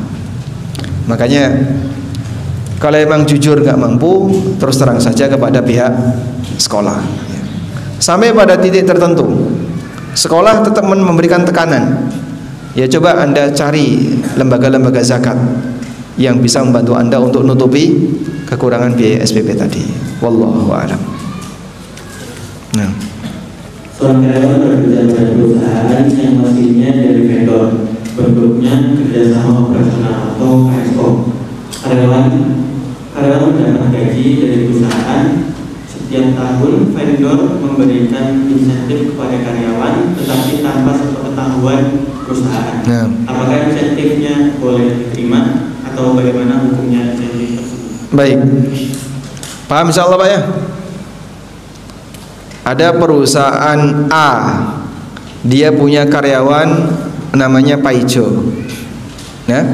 A: Makanya kalau emang jujur nggak mampu, terus terang saja kepada pihak sekolah. Sampai pada titik tertentu, sekolah tetap memberikan tekanan. Ya coba Anda cari lembaga-lembaga zakat yang bisa membantu Anda untuk nutupi kekurangan biaya SPP tadi. Wallahu a'lam. Nah,
B: seorang karyawan bekerja pada perusahaan yang hasilnya dari vendor, bentuknya kerjasama operasional atau KSO. Karyawan mendapat gaji dari perusahaan. Setiap tahun vendor memberikan insentif kepada karyawan, tetapi tanpa sepengetahuan perusahaan.
A: nah.
B: Apakah insentifnya boleh diterima atau bagaimana hukumnya insentif tersebut?
A: Baik, paham insyaallah Pak ya. Ada perusahaan A, dia punya karyawan namanya Pak Ijo. Nah,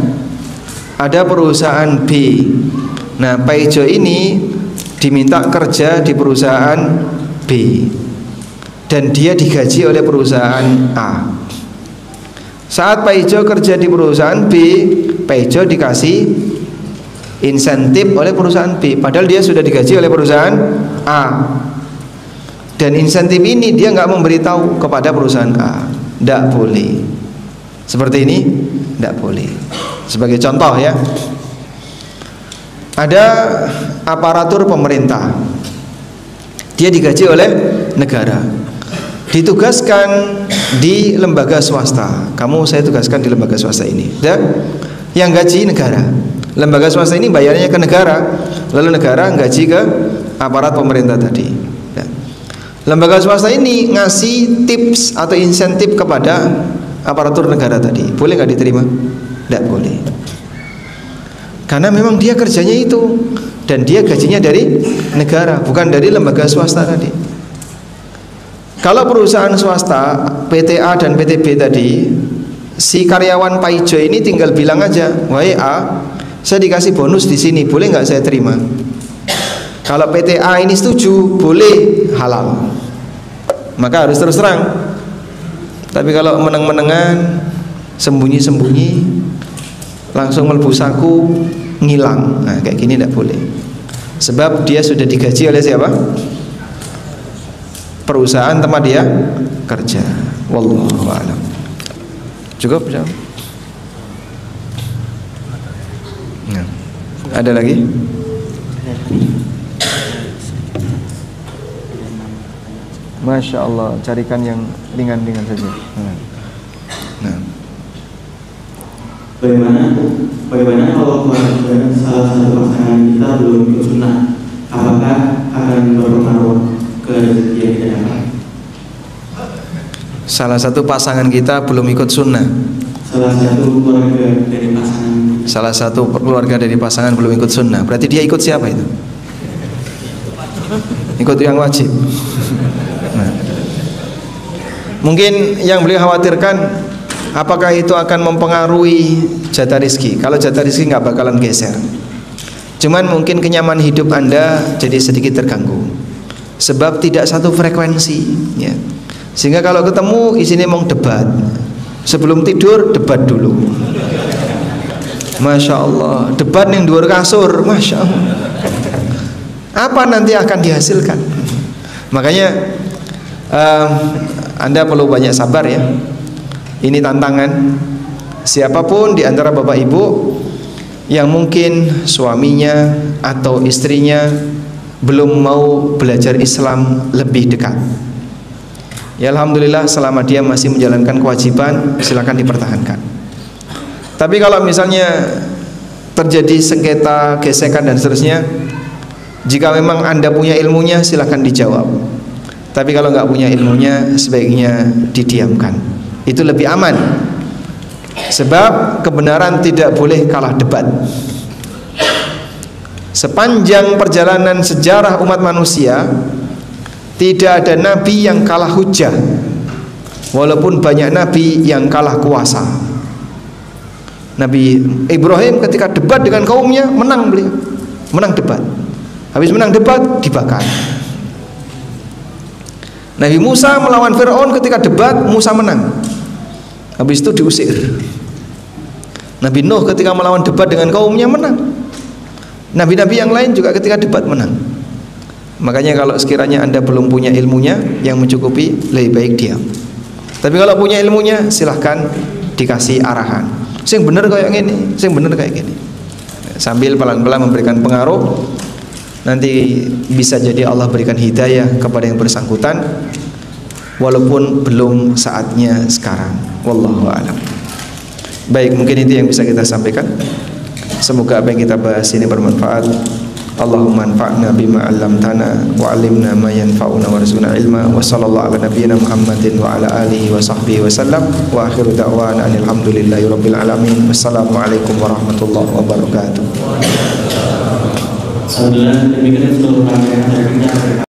A: ada perusahaan B. Nah, Pak Ijo ini diminta kerja di perusahaan B dan dia digaji oleh perusahaan A. Saat Pak Ijo kerja di perusahaan B, Pak Ijo dikasih insentif oleh perusahaan B, padahal dia sudah digaji oleh perusahaan A. Dan insentif ini dia nggak memberitahu kepada perusahaan A. Tidak boleh. Seperti ini tidak boleh. Sebagai contoh ya, ada aparatur pemerintah, dia digaji oleh negara, ditugaskan di lembaga swasta. Kamu saya tugaskan di lembaga swasta ini, dan yang gaji negara. Lembaga swasta ini bayarnya ke negara, lalu negara gaji ke aparat pemerintah tadi. Lembaga swasta ini ngasih tips atau insentif kepada aparatur negara tadi, boleh nggak diterima? Tidak boleh, karena memang dia kerjanya itu dan dia gajinya dari negara, bukan dari lembaga swasta tadi. Kalau perusahaan swasta, PTA dan PTB tadi, si karyawan Pak Ijo ini tinggal bilang aja, wahai A, saya dikasih bonus di sini, boleh nggak saya terima? Kalau PT A ini setuju, boleh, halal. Maka harus terus terang. Tapi kalau meneng-menengan, sembunyi-sembunyi, langsung melebu saku, ngilang, nah kayak gini tidak boleh. Sebab dia sudah digaji oleh siapa? Perusahaan tempat dia kerja. Wallahu a'lam. Cukup, ya? Nah, ada lagi? Masya Allah, carikan yang ringan-ringan saja. Nah.
B: Bagaimana kalau salah satu pasangan kita belum ikut sunnah, apakah akan berpengaruh ke rezeki yang kita dapat?
A: Salah satu pasangan kita belum ikut sunnah. Salah satu keluarga dari pasangan belum ikut sunnah. Berarti dia ikut siapa itu? Ikut yang wajib. Nah. Mungkin yang beliau khawatirkan, apakah itu akan mempengaruhi jatah rizki? Kalau jatah rizki nggak bakalan geser. Cuman mungkin kenyamanan hidup Anda jadi sedikit terganggu. Sebab tidak satu frekuensi, ya. Sehingga kalau ketemu isinya mau debat. Sebelum tidur debat dulu. Masya Allah, debat yang dua kasur, Masya Allah. Apa nanti akan dihasilkan? Makanya Anda perlu banyak sabar, ya. Ini tantangan. Siapapun di antara bapak ibu yang mungkin suaminya atau istrinya belum mau belajar Islam lebih dekat, ya alhamdulillah, selama dia masih menjalankan kewajiban, silakan dipertahankan. Tapi kalau misalnya terjadi sengketa, gesekan dan seterusnya, jika memang Anda punya ilmunya, silakan dijawab. Tapi kalau nggak punya ilmunya, sebaiknya didiamkan. Itu lebih aman. Sebab kebenaran tidak boleh kalah debat. Sepanjang perjalanan sejarah umat manusia, tidak ada nabi yang kalah hujah, walaupun banyak nabi yang kalah kuasa. Nabi Ibrahim ketika debat dengan kaumnya, menang beliau, menang debat. Habis menang debat, dibakar. Nabi Musa melawan Fir'aun, ketika debat Musa menang, habis itu diusir. Nabi Nuh ketika melawan debat dengan kaumnya, menang. Nabi-nabi yang lain juga ketika debat menang. Makanya kalau sekiranya Anda belum punya ilmunya yang mencukupi, lebih baik diam. Tapi kalau punya ilmunya, silahkan dikasih arahan. Sing bener kayak gini, sing bener kayak gini. Sambil pelan-pelan memberikan pengaruh. Nanti bisa jadi Allah berikan hidayah kepada yang bersangkutan, walaupun belum saatnya sekarang. Wallahu a'lam. Baik, mungkin itu yang bisa kita sampaikan. Semoga apa yang kita bahas ini bermanfaat. Allahumma anfa'na bima 'allamtana wa 'allimna ma yanfa'una warzuqna ilma. Wa sallallahu ala nabiyyina Muhammadin wa ala alihi wa sahbihi wa sallam. Wa akhiru da'wana alhamdulillahi rabbil alamin. Wassalamualaikum warahmatullahi wabarakatuh.